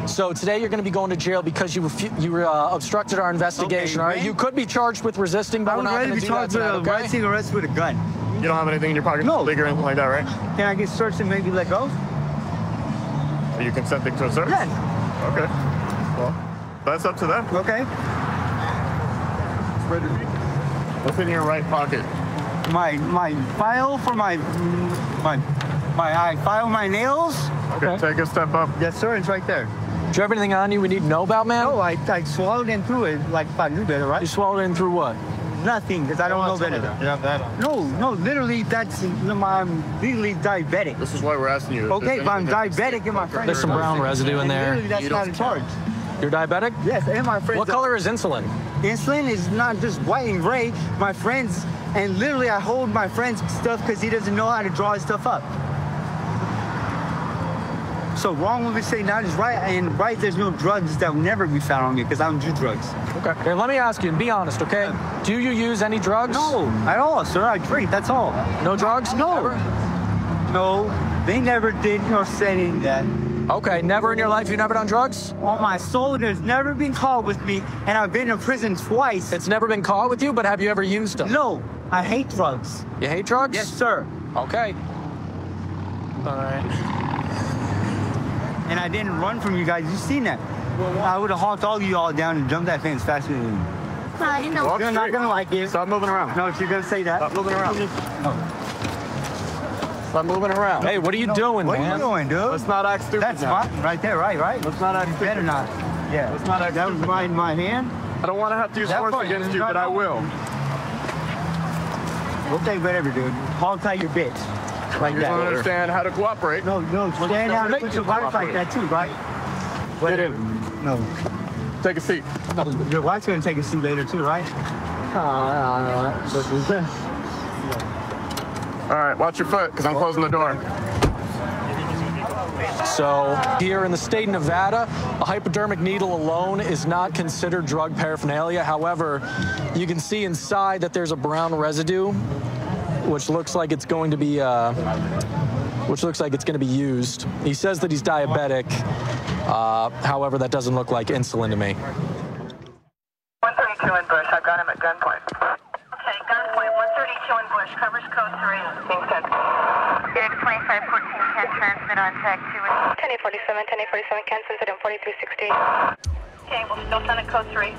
So today you're going to be going to jail because you obstructed our investigation. Okay, all right, man. you could be charged with resisting, but I we're would not rather going be to do that charged tonight, with okay? arresting arrest with a gun. You don't have anything in your pocket? No. Big or anything like that, right? Can I get searched and maybe let go? Are you consenting to a search? Yes. Okay. Well, that's up to them. Okay. What's in your right pocket? My file for my I file my nails. Okay, take a step up. Yes, sir. It's right there. Do you have anything on you we need to know about, man? No, I swallowed in through it like if I knew better, right? You swallowed in through what? Nothing, because I don't know better. You have that on. No, literally, I'm legally diabetic. This is why we're asking you. Okay, but I'm diabetic and my friend. There's some brown residue in there. Literally, that's not in charge. You're diabetic? Yes, and my friends. What color is insulin? Insulin is not just white and gray. My friends, and literally I hold my friend's stuff because he doesn't know how to draw his stuff up. So wrong when we say not is right, and right there's no drugs that will never be found on me because I don't do drugs. Okay. Here, let me ask you, and be honest, okay? Do you use any drugs? No, at all, sir. I drink, that's all. No drugs? No. Ever? No, they never did nor said any of that. Okay, never in your life you've never done drugs? On my soul, there's never been caught with me, and I've been in prison twice. It's never been caught with you, but have you ever used them? No, I hate drugs. You hate drugs? Yes, sir. Okay. All right. And I didn't run from you guys. You've seen that. I would have hawked all of you all down and jumped that fence faster than you. You're not going to like it. Stop moving around. No, if you're going to say that. Stop moving around. No. Stop moving around. Hey, what are you doing, What man? are you doing, dude? Let's not act stupid. That's now. fine. Right there, right? Let's not act stupid. Better not. Yeah. Let's not act That was stupid. my hand. I don't want to have to use That force part- against you, but I will. Okay, whatever, dude. Hog tie your bitch. Like You that. don't understand how to cooperate. No, stand out and put your wife like that too, right? Whatever. No. take a seat. Your wife's gonna take a seat later too, right? All right, watch your foot, because I'm closing the door. So here in the state of Nevada, a hypodermic needle alone is not considered drug paraphernalia. However, you can see inside that there's a brown residue, which looks like it's going to be used. He says that he's diabetic. However, that doesn't look like insulin to me. 132 in Bush. I've got him at gunpoint. Okay, gunpoint. 132 in Bush. Covers code 3. Being sent. Phoenix 2514 can transmit on tag 2. 1047 can send it in 4360. Okay, we'll still send it code 3.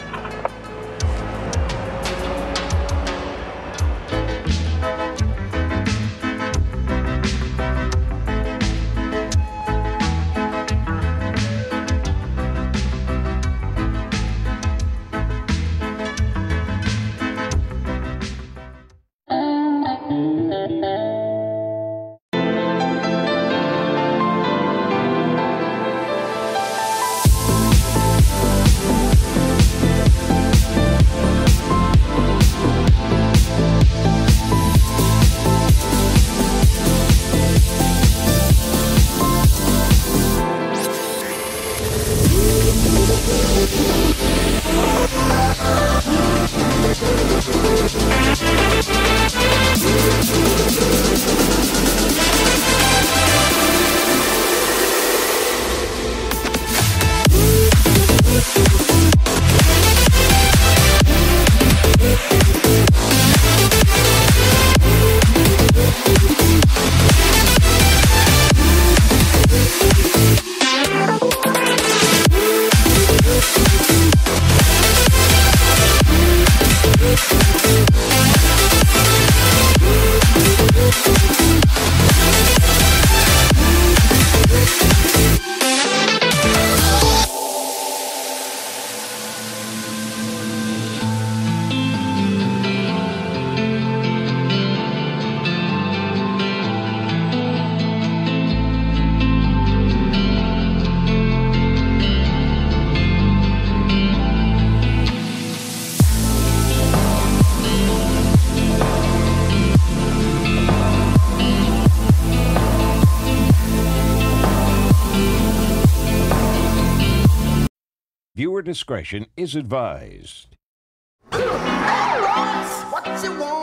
Viewer discretion is advised.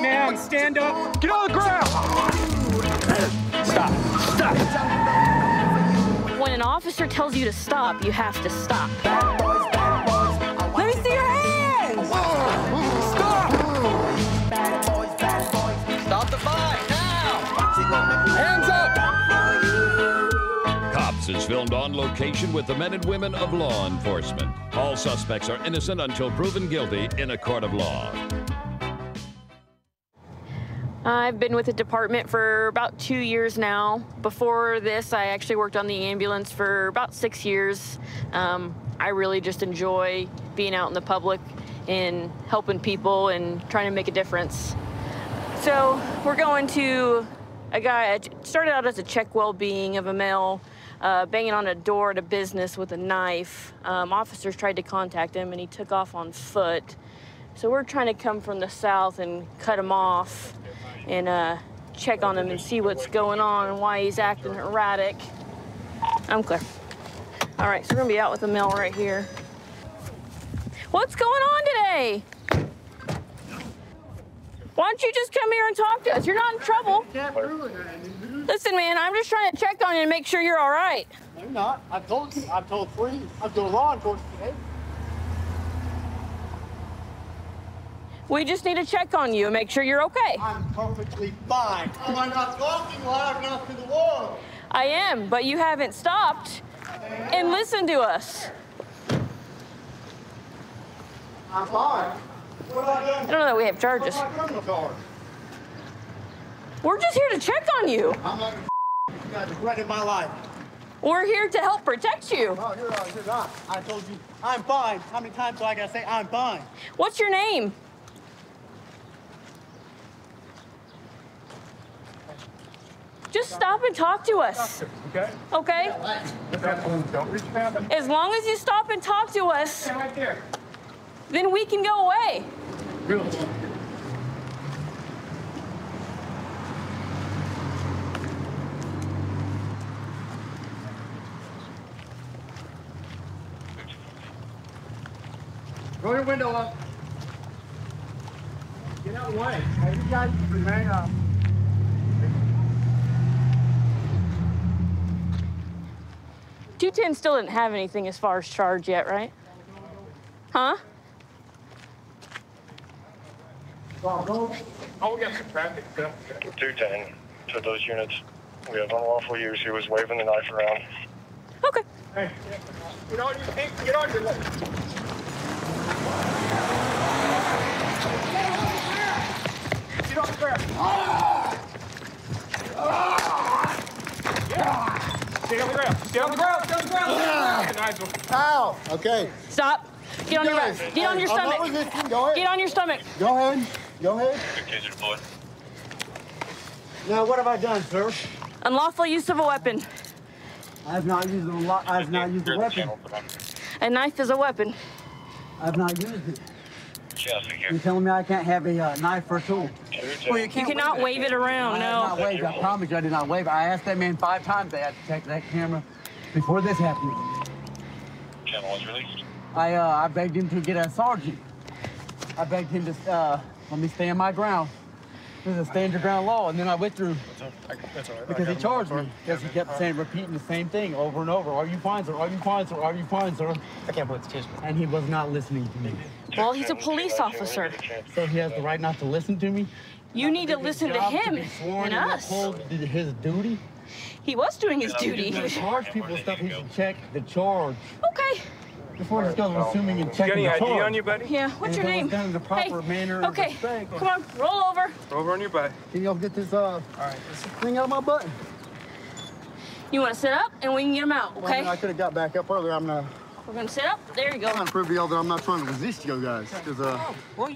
Man, stand up. Get on the ground. Stop. Stop. When an officer tells you to stop, you have to stop. Let me see your hands. Stop. Stop the fight now. Hands up. Cops is filmed on location with the men and women of law enforcement. All suspects are innocent until proven guilty in a court of law. I've been with the department for about 2 years now. Before this, I actually worked on the ambulance for about 6 years. I really just enjoy being out in the public and helping people and trying to make a difference. So we're going to a guy, started out as a check well-being of a male, banging on a door at a business with a knife. Officers tried to contact him and he took off on foot. So we're trying to come from the south and cut him off and check on him and see what's going on and why he's acting erratic. I'm clear. All right, so we're gonna be out with the male right here. What's going on today? Why don't you just come here and talk to us? You're not in trouble. Listen, man, I'm just trying to check on you and make sure you're all right. No, you're not. I've told you. I've told three. I've told law enforcement today. We just need to check on you and make sure you're okay. I'm perfectly fine. Am I not talking loud enough to the world? I am, but you haven't stopped and listened to us. I'm fine. What have I done? I don't know that we have charges. We're just here to check on you. I'm not you guys threatened my life. We're here to help protect you. No, you're not. I told you I'm fine. How many times do I gotta say I'm fine? What's your name? Just stop and talk to us. Okay? Okay? Don't reach down. As long as you stop and talk to us, Right there. then we can go away. Really? Roll your window up. Get out of the way. Hey, you guys remain up. 210 still didn't have anything as far as charge yet, right? Huh? Oh, we got some traffic. 210 to those units. We have unlawful use. He was waving the knife around. Okay. Hey, get on your feet. Get on your legs. Get on the ground. Stay on the ground. Stay on the ground. Stay on the ground. Nigel. Ow. Okay. Stop. Get on your back. Get on your stomach. Go ahead. Get on your stomach. Go ahead. Go ahead. Taser deployed. Now, what have I done, sir? Unlawful use of a weapon. I have not used a weapon. A knife is a weapon. I have not used it. You're telling me I can't have a knife or a tool? Well, you cannot wave it around, I no. have not waved. I promise you I did not wave. I asked that man 5 times. They had to check that camera before this happened. Channel was released. I begged him to get a sergeant. I begged him to let me stand my ground. This is a stand your ground law, and then I withdrew. That's all right. Because he charged me. Because he kept saying, repeating the same thing over and over. Are you fine, sir? Are you fine, sir? Are you fine, sir? I can't believe it's his. And he was not listening to me. Well, he's a police officer. So he has the right not to listen to me? You need to listen to him and us. His duty? He was doing his duty. He charge people stuff. He should check the charge. Okay. Before just goes assuming and checking You got the any ID charge. on you, buddy? Yeah, what's your name? Done in the proper manner and Okay, respect. come on, roll over. Over on your back. Can y'all get this thing out of my butt? You want to sit up and we can get him out, Well, I okay? mean, I could have got back up earlier. We're going to sit up. There you go. I'm trying to prove to y'all that I'm not trying to resist you guys. Because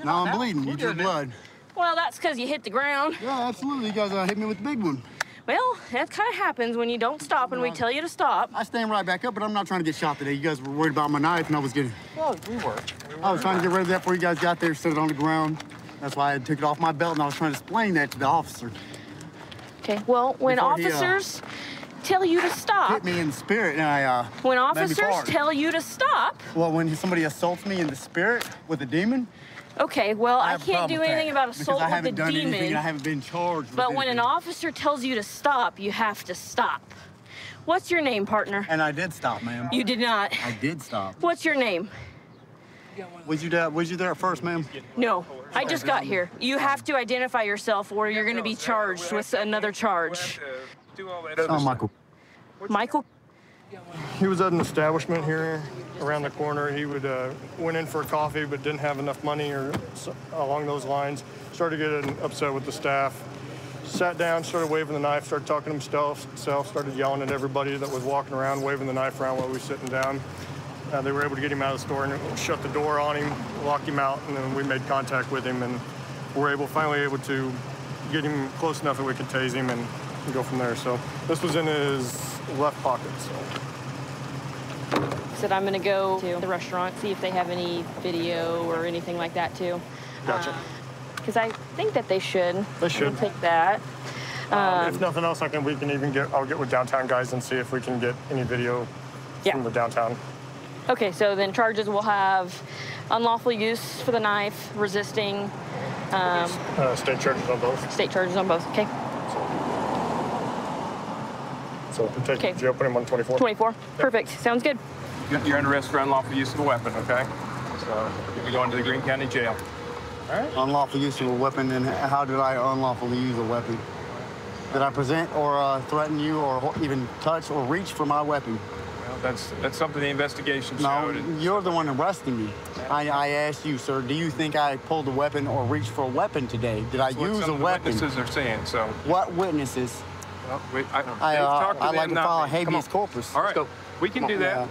now I'm bleeding. You drew blood. Well, that's because you hit the ground. Yeah, absolutely. You guys hit me with the big one. Well, that kind of happens when you don't stop and we tell you to stop. I stand right back up, but I'm not trying to get shot today. You guys were worried about my knife, and I was getting... Well, we were. I was trying to get rid of that before you guys got there, set it on the ground. That's why I took it off my belt, and I was trying to explain that to the officer. Okay, well, when Before he, officers tell you to stop... Hit me in the spirit, and I, When made me officers fart. tell you to stop... Well, when somebody assaults me in the spirit with a demon... Okay, well, I have a can't problem do with anything that, about assault because I with haven't the done demon. anything, and I haven't been charged with But when an anything. officer tells you to stop, you have to stop. What's your name, partner? And I did stop, ma'am. You did not. I did stop. What's your name? Was you there at first, ma'am? No, I just got here. You have to identify yourself or you're going to be charged with another charge. Oh, Michael. Michael? He was at an establishment here around the corner. He went in for a coffee but didn't have enough money or along those lines. Started getting upset with the staff. Sat down, started waving the knife, started talking to himself, started yelling at everybody that was walking around, waving the knife around while we were sitting down. They were able to get him out of the store and shut the door on him, lock him out, and then we made contact with him and were finally able to get him close enough that we could tase him and go from there. So this was in his left pocket. Said I'm going to go to the restaurant, see if they have any video or anything like that too. Gotcha. Because I think that they should. They should. We'll take that. If nothing else, I'll get with downtown guys and see if we can get any video from the downtown. Okay, so then charges will have unlawful use for the knife, resisting. State charges on both. State charges on both, okay. So we'll take him to jail, put him on 24. 24, perfect, sounds good. You're under arrest for unlawful use of a weapon, okay? So you'll be going to the Greene County Jail. All right. Unlawful use of a weapon, and how did I unlawfully use a weapon? Did I present or threaten you or even touch or reach for my weapon? Well, that's something the investigation showed. No, you're the one arresting me. I asked you, sir, do you think I pulled a weapon or reached for a weapon today? Did I use a weapon? Witnesses are saying, so. What witnesses? Well, I'd like to file a habeas corpus. All right, we can do that.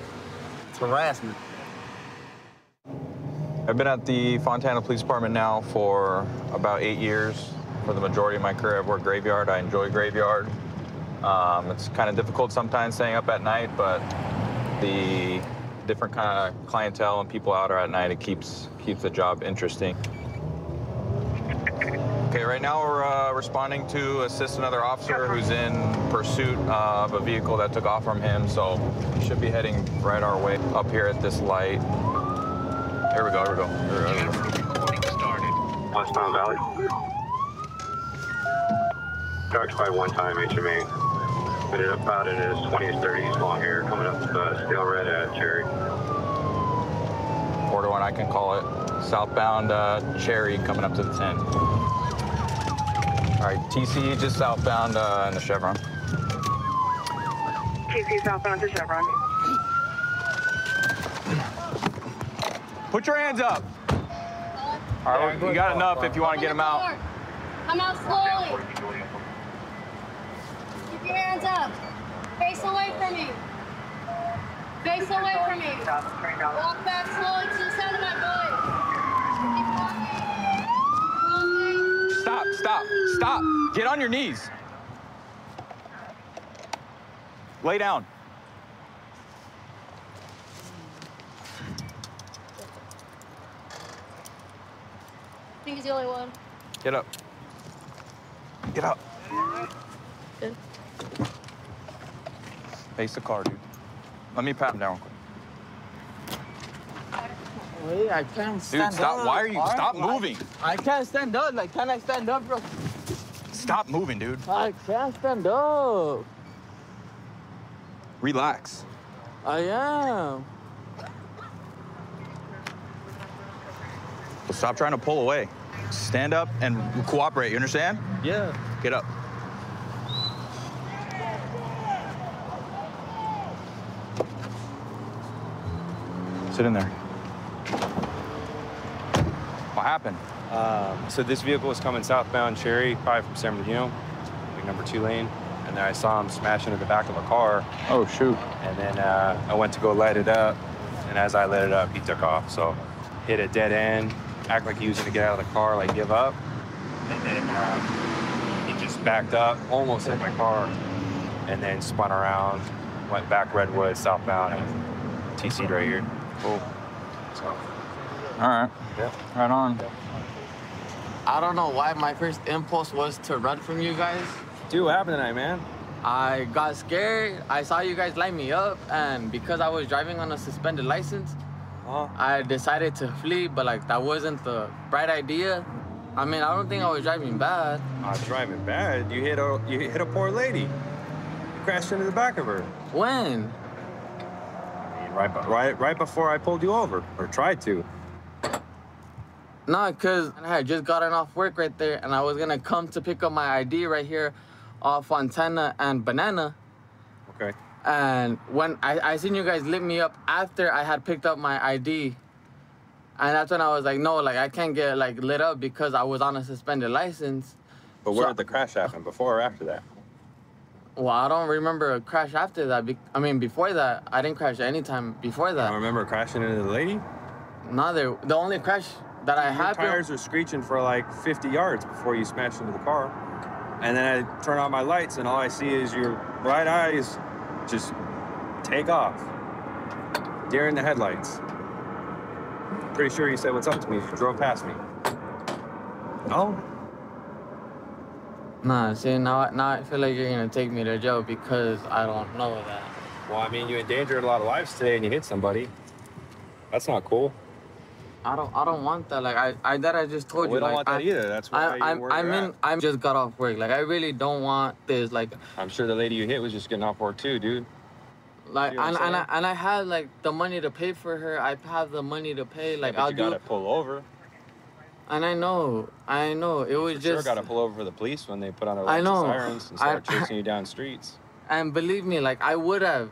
It's harassment. I've been at the Fontana Police Department now for about 8 years. For the majority of my career, I've worked graveyard. I enjoy graveyard. It's kind of difficult sometimes staying up at night, but the different kind of clientele and people out at night, it keeps the job interesting. Okay, right now we're responding to assist another officer who's in pursuit of a vehicle that took off from him, so we should be heading right our way up here at this light. Here we go, here we go. Westbound Valley. Dark Sky one time HMA. Fitted up about in his 20s, 30s, long hair, coming up stale red at Cherry. Order one, I can call it. Southbound Cherry coming up to the 10. All right, TC just southbound in the Chevron. TC southbound to Chevron. Put your hands up. All right, you got enough if you want to get them out. Come out slowly. Keep your hands up. Face away from me. Face away from me. Walk back slowly to the sound of my voice. Keep walking. Stop. Get on your knees. Lay down. I think he's the only one. Get up. Get up. Good. Face the car, dude. Let me pat him down real quick. Wait, I can't stand up. Dude, stop. Why are you? Stop moving. I can't stand up. Like, can I stand up, bro? Stop moving, dude. I can't stand up. Relax. I am. Well, stop trying to pull away. Stand up and cooperate, you understand? Yeah. Get up. Sit in there. What happened? So this vehicle was coming southbound Cherry, probably from San Bernardino, like number 2 lane. And then I saw him smash into the back of a car. Oh, shoot. And then I went to go light it up. And as I lit it up, he took off. So hit a dead end, act like he was gonna get out of the car, like give up. And then he just backed up, almost hit my car. And then spun around, went back Redwood, southbound, and TC'd right here. Cool. So. All right. Yeah. Right on. I don't know why my first impulse was to run from you guys. Dude, what happened tonight, man? I got scared. I saw you guys light me up, and because I was driving on a suspended license, I decided to flee, but like that wasn't the right idea. I mean, I don't think I was driving bad. Driving bad? You hit a poor lady. You crashed into the back of her. When? I mean, right before I pulled you over, or tried to. No, because I had just gotten off work right there, and I was gonna come to pick up my ID right here off Fontana and Banana. Okay. And when I seen you guys lit me up after I had picked up my ID, and that's when I was like, no, like I can't get like lit up because I was on a suspended license. But where did the crash happen, before or after that? Well, I don't remember a crash after that. I mean, before that, I didn't crash any time before that. You don't remember crashing into the lady? No, the only crash that I had. Your tires were screeching for like 50 yards before you smashed into the car. And then I turn on my lights and all I see is your bright eyes just take off. Deer in the headlights. Pretty sure you said what's up to me. You drove past me. No? Nah, see, now I feel like you're gonna take me to jail because I don't know that. Well, I mean, you endangered a lot of lives today and you hit somebody. That's not cool. I don't want that. Like I just told you. We don't like, want that either. That's why I just got off work. Like I really don't want this. Like I'm sure the lady you hit was just getting off work too, dude. Like and I had like the money to pay for her. I have the money to pay. Like yeah, I'll you gotta pull over. And I know. It was just. Sure, gotta pull over for the police when they put on their lights and sirens and start chasing you down streets. And believe me, like I would have,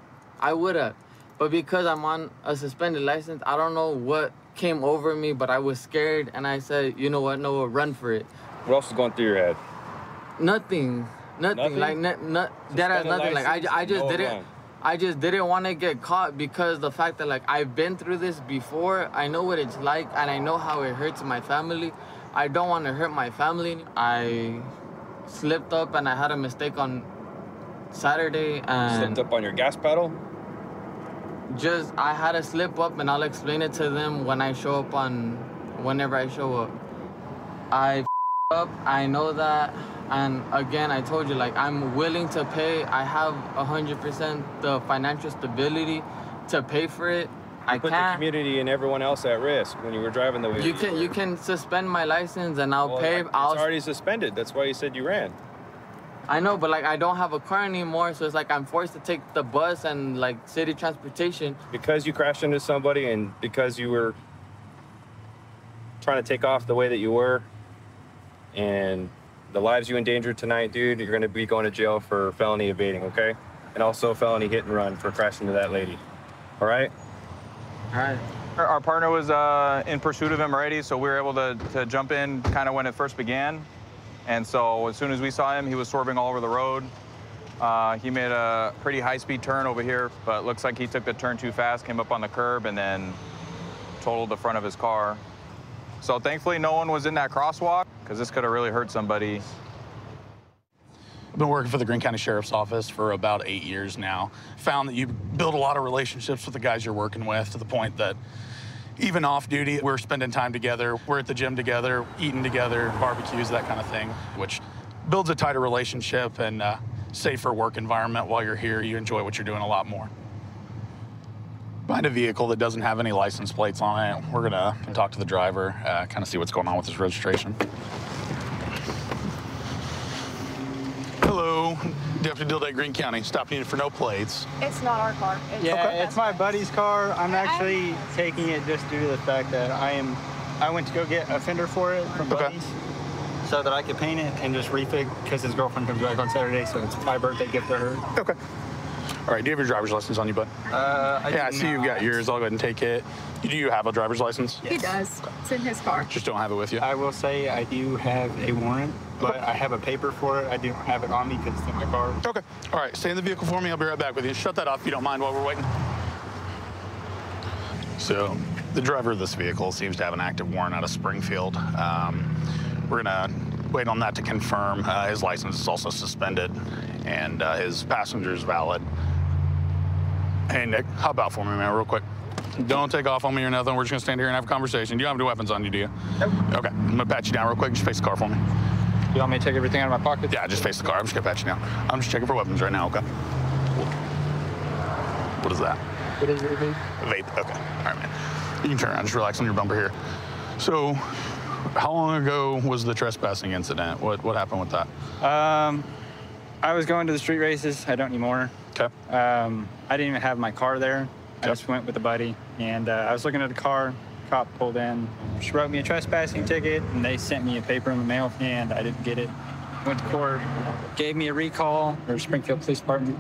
but because I'm on a suspended license, I don't know what came over me, but I was scared, and I said, you know what, Noah, run for it. What else is going through your head? Nothing. Like that has nothing. Like I just didn't. I just didn't want to get caught because the fact that like I've been through this before. I know what it's like, and I know how it hurts my family. I don't want to hurt my family. I slipped up and I had a mistake on Saturday and... Slipped up on your gas pedal? Just, I had to slip up, and I'll explain it to them when I show up whenever I show up. I up, I know that, and again, I told you, like, I'm willing to pay. I have 100% the financial stability to pay for it. I put the community and everyone else at risk when you were driving the wheel. You can suspend my license and I'll pay. It's already suspended. That's why you said you ran. I know, but like I don't have a car anymore, so it's like I'm forced to take the bus and like city transportation. Because you crashed into somebody and because you were trying to take off the way that you were, and the lives you endangered tonight, dude, you're gonna be going to jail for felony evading, okay? And also felony hit and run for crashing into that lady. All right? All right. Our partner was in pursuit of him already, so we were able to jump in kind of when it first began. And so as soon as we saw him, he was swerving all over the road. He made a pretty high-speed turn over here, but looks like he took the turn too fast, came up on the curb, and then totaled the front of his car. So thankfully, no one was in that crosswalk, because this could have really hurt somebody. I've been working for the Greene County Sheriff's Office for about 8 years now. Found that you build a lot of relationships with the guys you're working with to the point that even off duty, we're spending time together. We're at the gym together, eating together, barbecues, that kind of thing, which builds a tighter relationship and a safer work environment. While you're here, you enjoy what you're doing a lot more. Find a vehicle that doesn't have any license plates on it. We're gonna talk to the driver, kind of see what's going on with his registration. Hello, Deputy Dildade, Greene County. Stopping you for no plates. It's not our car. It's my buddy's car. I'm actually taking it just due to the fact that I went to go get a fender for it from Buddy's so that I could paint it and just refig because his girlfriend comes back on Saturday, so it's my birthday gift to her. Okay. All right, do you have your driver's license on you, bud? I see you've got yours. I'll go ahead and take it. Do you have a driver's license? He does. It's in his car. Just don't have it with you? I will say I do have a warrant, but I have a paper for it. I don't have it on me because it's in my car. Okay. All right, stay in the vehicle for me. I'll be right back with you. Shut that off if you don't mind while we're waiting. So the driver of this vehicle seems to have an active warrant out of Springfield. We're gonna wait on that to confirm. His license is also suspended and his passenger is valid. Hey, Nick, hop out for me, man, real quick. Don't take off on me or nothing. We're just gonna stand here and have a conversation. You don't have any weapons on you, do you? Nope. Okay, I'm gonna pat you down real quick. Just face the car for me. You want me to take everything out of my pocket? Yeah, just face the car. I'm just gonna pat you down. I'm just checking for weapons right now, okay? What is that? What is it, vape? Vape, okay. All right, man. You can turn around, just relax on your bumper here. So, how long ago was the trespassing incident? What happened with that? I was going to the street races. I don't anymore. Okay. I didn't even have my car there. I just went with a buddy, and I was looking at the car. Cop pulled in, she wrote me a trespassing ticket, and they sent me a paper in the mail, and I didn't get it. Went to court, gave me a recall, or Springfield Police Department,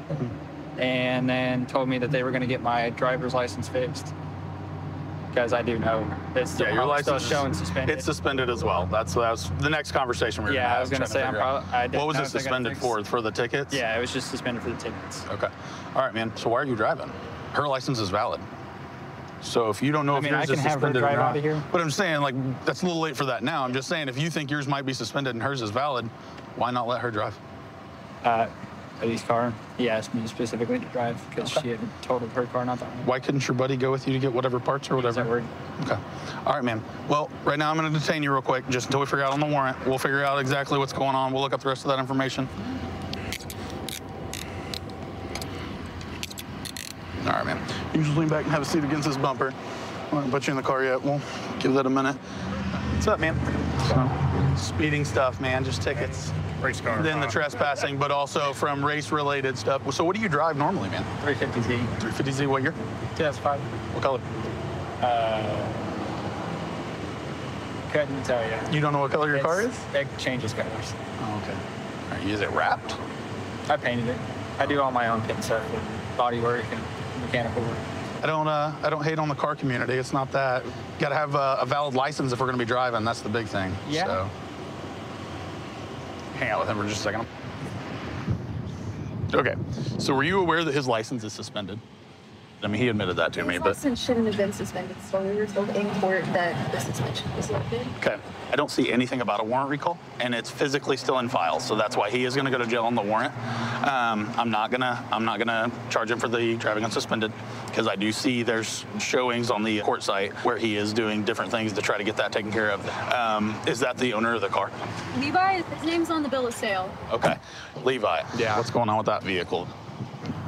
and then told me that they were going to get my driver's license fixed. Because I do know it's still, your license still showing suspended. It's suspended as well. That's the next conversation we're going to have. Yeah, I was going to say what was it suspended for? For the tickets? Yeah, it was just suspended for the tickets. Okay. All right, man. So why are you driving? Her license is valid. So if you don't know if yours is suspended or not, out of here. But I'm saying, like, that's a little late for that now. I'm just saying, if you think yours might be suspended and hers is valid, why not let her drive? Buddy's car, he asked me specifically to drive because she had totaled her car, not that one. Why couldn't your buddy go with you to get whatever parts or whatever? Word. Okay. All right, man. Well, right now I'm going to detain you real quick just until we figure out on the warrant. We'll figure out exactly what's going on. We'll look up the rest of that information. All right, man. You just lean back and have a seat against this bumper. I'm going to put you in the car yet. We'll give that a minute. What's up, man? So, speeding stuff, man. Just tickets. Race car. Then the trespassing, but also from race-related stuff. So what do you drive normally, man? 350Z. 350Z, what year? 2005. What color? Couldn't tell you. You don't know what color your car is? It changes colors. Oh, okay. All right, is it wrapped? I painted it. I do all my own paint stuff, and body work and mechanical work. I don't hate on the car community. It's not that. You got to have a valid license if we're going to be driving. That's the big thing. Yeah. So. Hang out with him for just a second. Okay, so were you aware that his license is suspended? I mean, he admitted that to me, but... License shouldn't have been suspended, so we were told in court that the suspension was lifted. Okay. I don't see anything about a warrant recall, and it's physically still in files, so that's why he is going to go to jail on the warrant. I'm not gonna charge him for the driving unsuspended, because I do see there's showings on the court site where he is doing different things to try to get that taken care of. Is that the owner of the car? Levi, his name's on the bill of sale. Okay. Levi. Yeah. What's going on with that vehicle?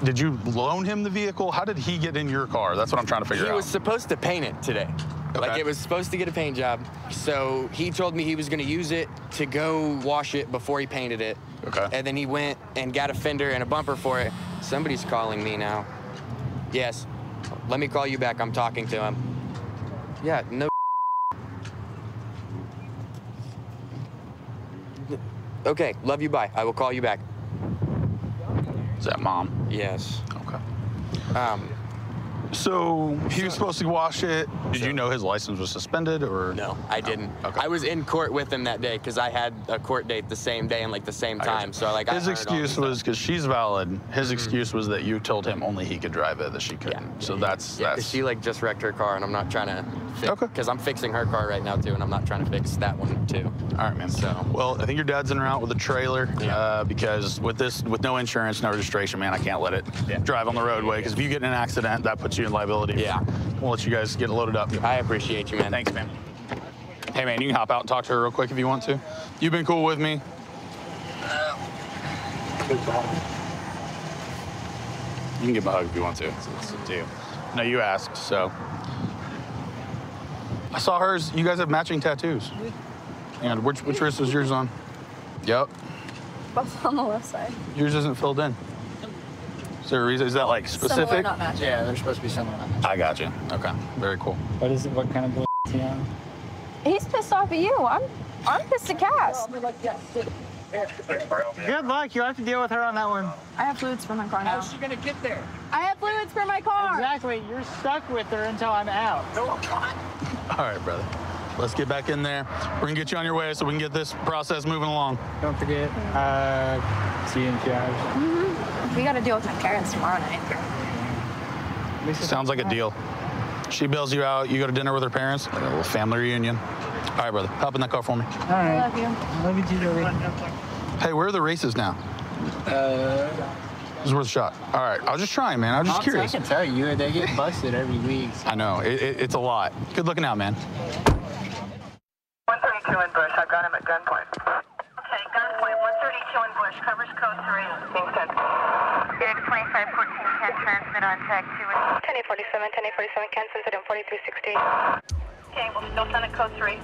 Did you loan him the vehicle? How did he get in your car? That's what I'm trying to figure out. He was supposed to paint it today. Okay. Like, it was supposed to get a paint job. So he told me he was going to use it to go wash it before he painted it. Okay. And then he went and got a fender and a bumper for it. Somebody's calling me now. Yes. Let me call you back. I'm talking to him. Yeah, no. Okay, love you, bye. I will call you back. Is that mom? Yes. Okay. So he was supposed to wash it. Did you know his license was suspended, or? No, I didn't. Okay. I was in court with him that day because I had a court date the same day and like the same time. So like his excuse was because she's valid. His excuse was that you told him only he could drive it, that she couldn't. Yeah. So that's. She like just wrecked her car, and I'm not trying to fix. Okay. Because I'm fixing her car right now too, and I'm not trying to fix that one too. All right, man. So. Well, I think your dad's en route with a trailer because with no insurance, no registration, man, I can't let it drive on the roadway because if you get in an accident, that puts you in liability. Yeah. We'll let you guys get loaded up. I appreciate you, man. Thanks, man. Hey, man, you can hop out and talk to her real quick if you want to. You've been cool with me. You can give me a hug if you want to. It's up to you. No, you asked, so. I saw hers. You guys have matching tattoos. And which wrist is yours on? Yep. Both on the left side. Yours isn't filled in. Is there a reason? Is that like specific? Similar, not matching. Yeah, they're supposed to be similar. Not matching. I got you. Okay, very cool. What is it? What kind of bull is he on? He's pissed off at you. I'm pissed at Cass. Good luck. You have to deal with her on that one. I have fluids for my car now. How's she gonna get there? I have fluids for my car. Exactly. You're stuck with her until I'm out. No, I'm not. All right, brother. Let's get back in there. We're gonna get you on your way so we can get this process moving along. Don't forget, see you in 2 hours. Mm-hmm. We gotta deal with my parents tomorrow night. Sounds like a deal. She bails you out, you go to dinner with her parents, like a little family reunion. All right, brother, hop in that car for me. All right. I love you. I love you too, Joey. Hey, where are the races now? It was worth a shot. All right, I was just trying, man. I was just curious. I can tell you, they get busted every week. I know, it's a lot. Good looking out, man. 132 in Bush. I've got him at gunpoint. Okay, gunpoint. 132 in Bush. Covers code 3. Being sent. Unit 2514 can transmit on tag 2. 1047, 1047 can send it in 4360. Okay, we'll still send it code 3.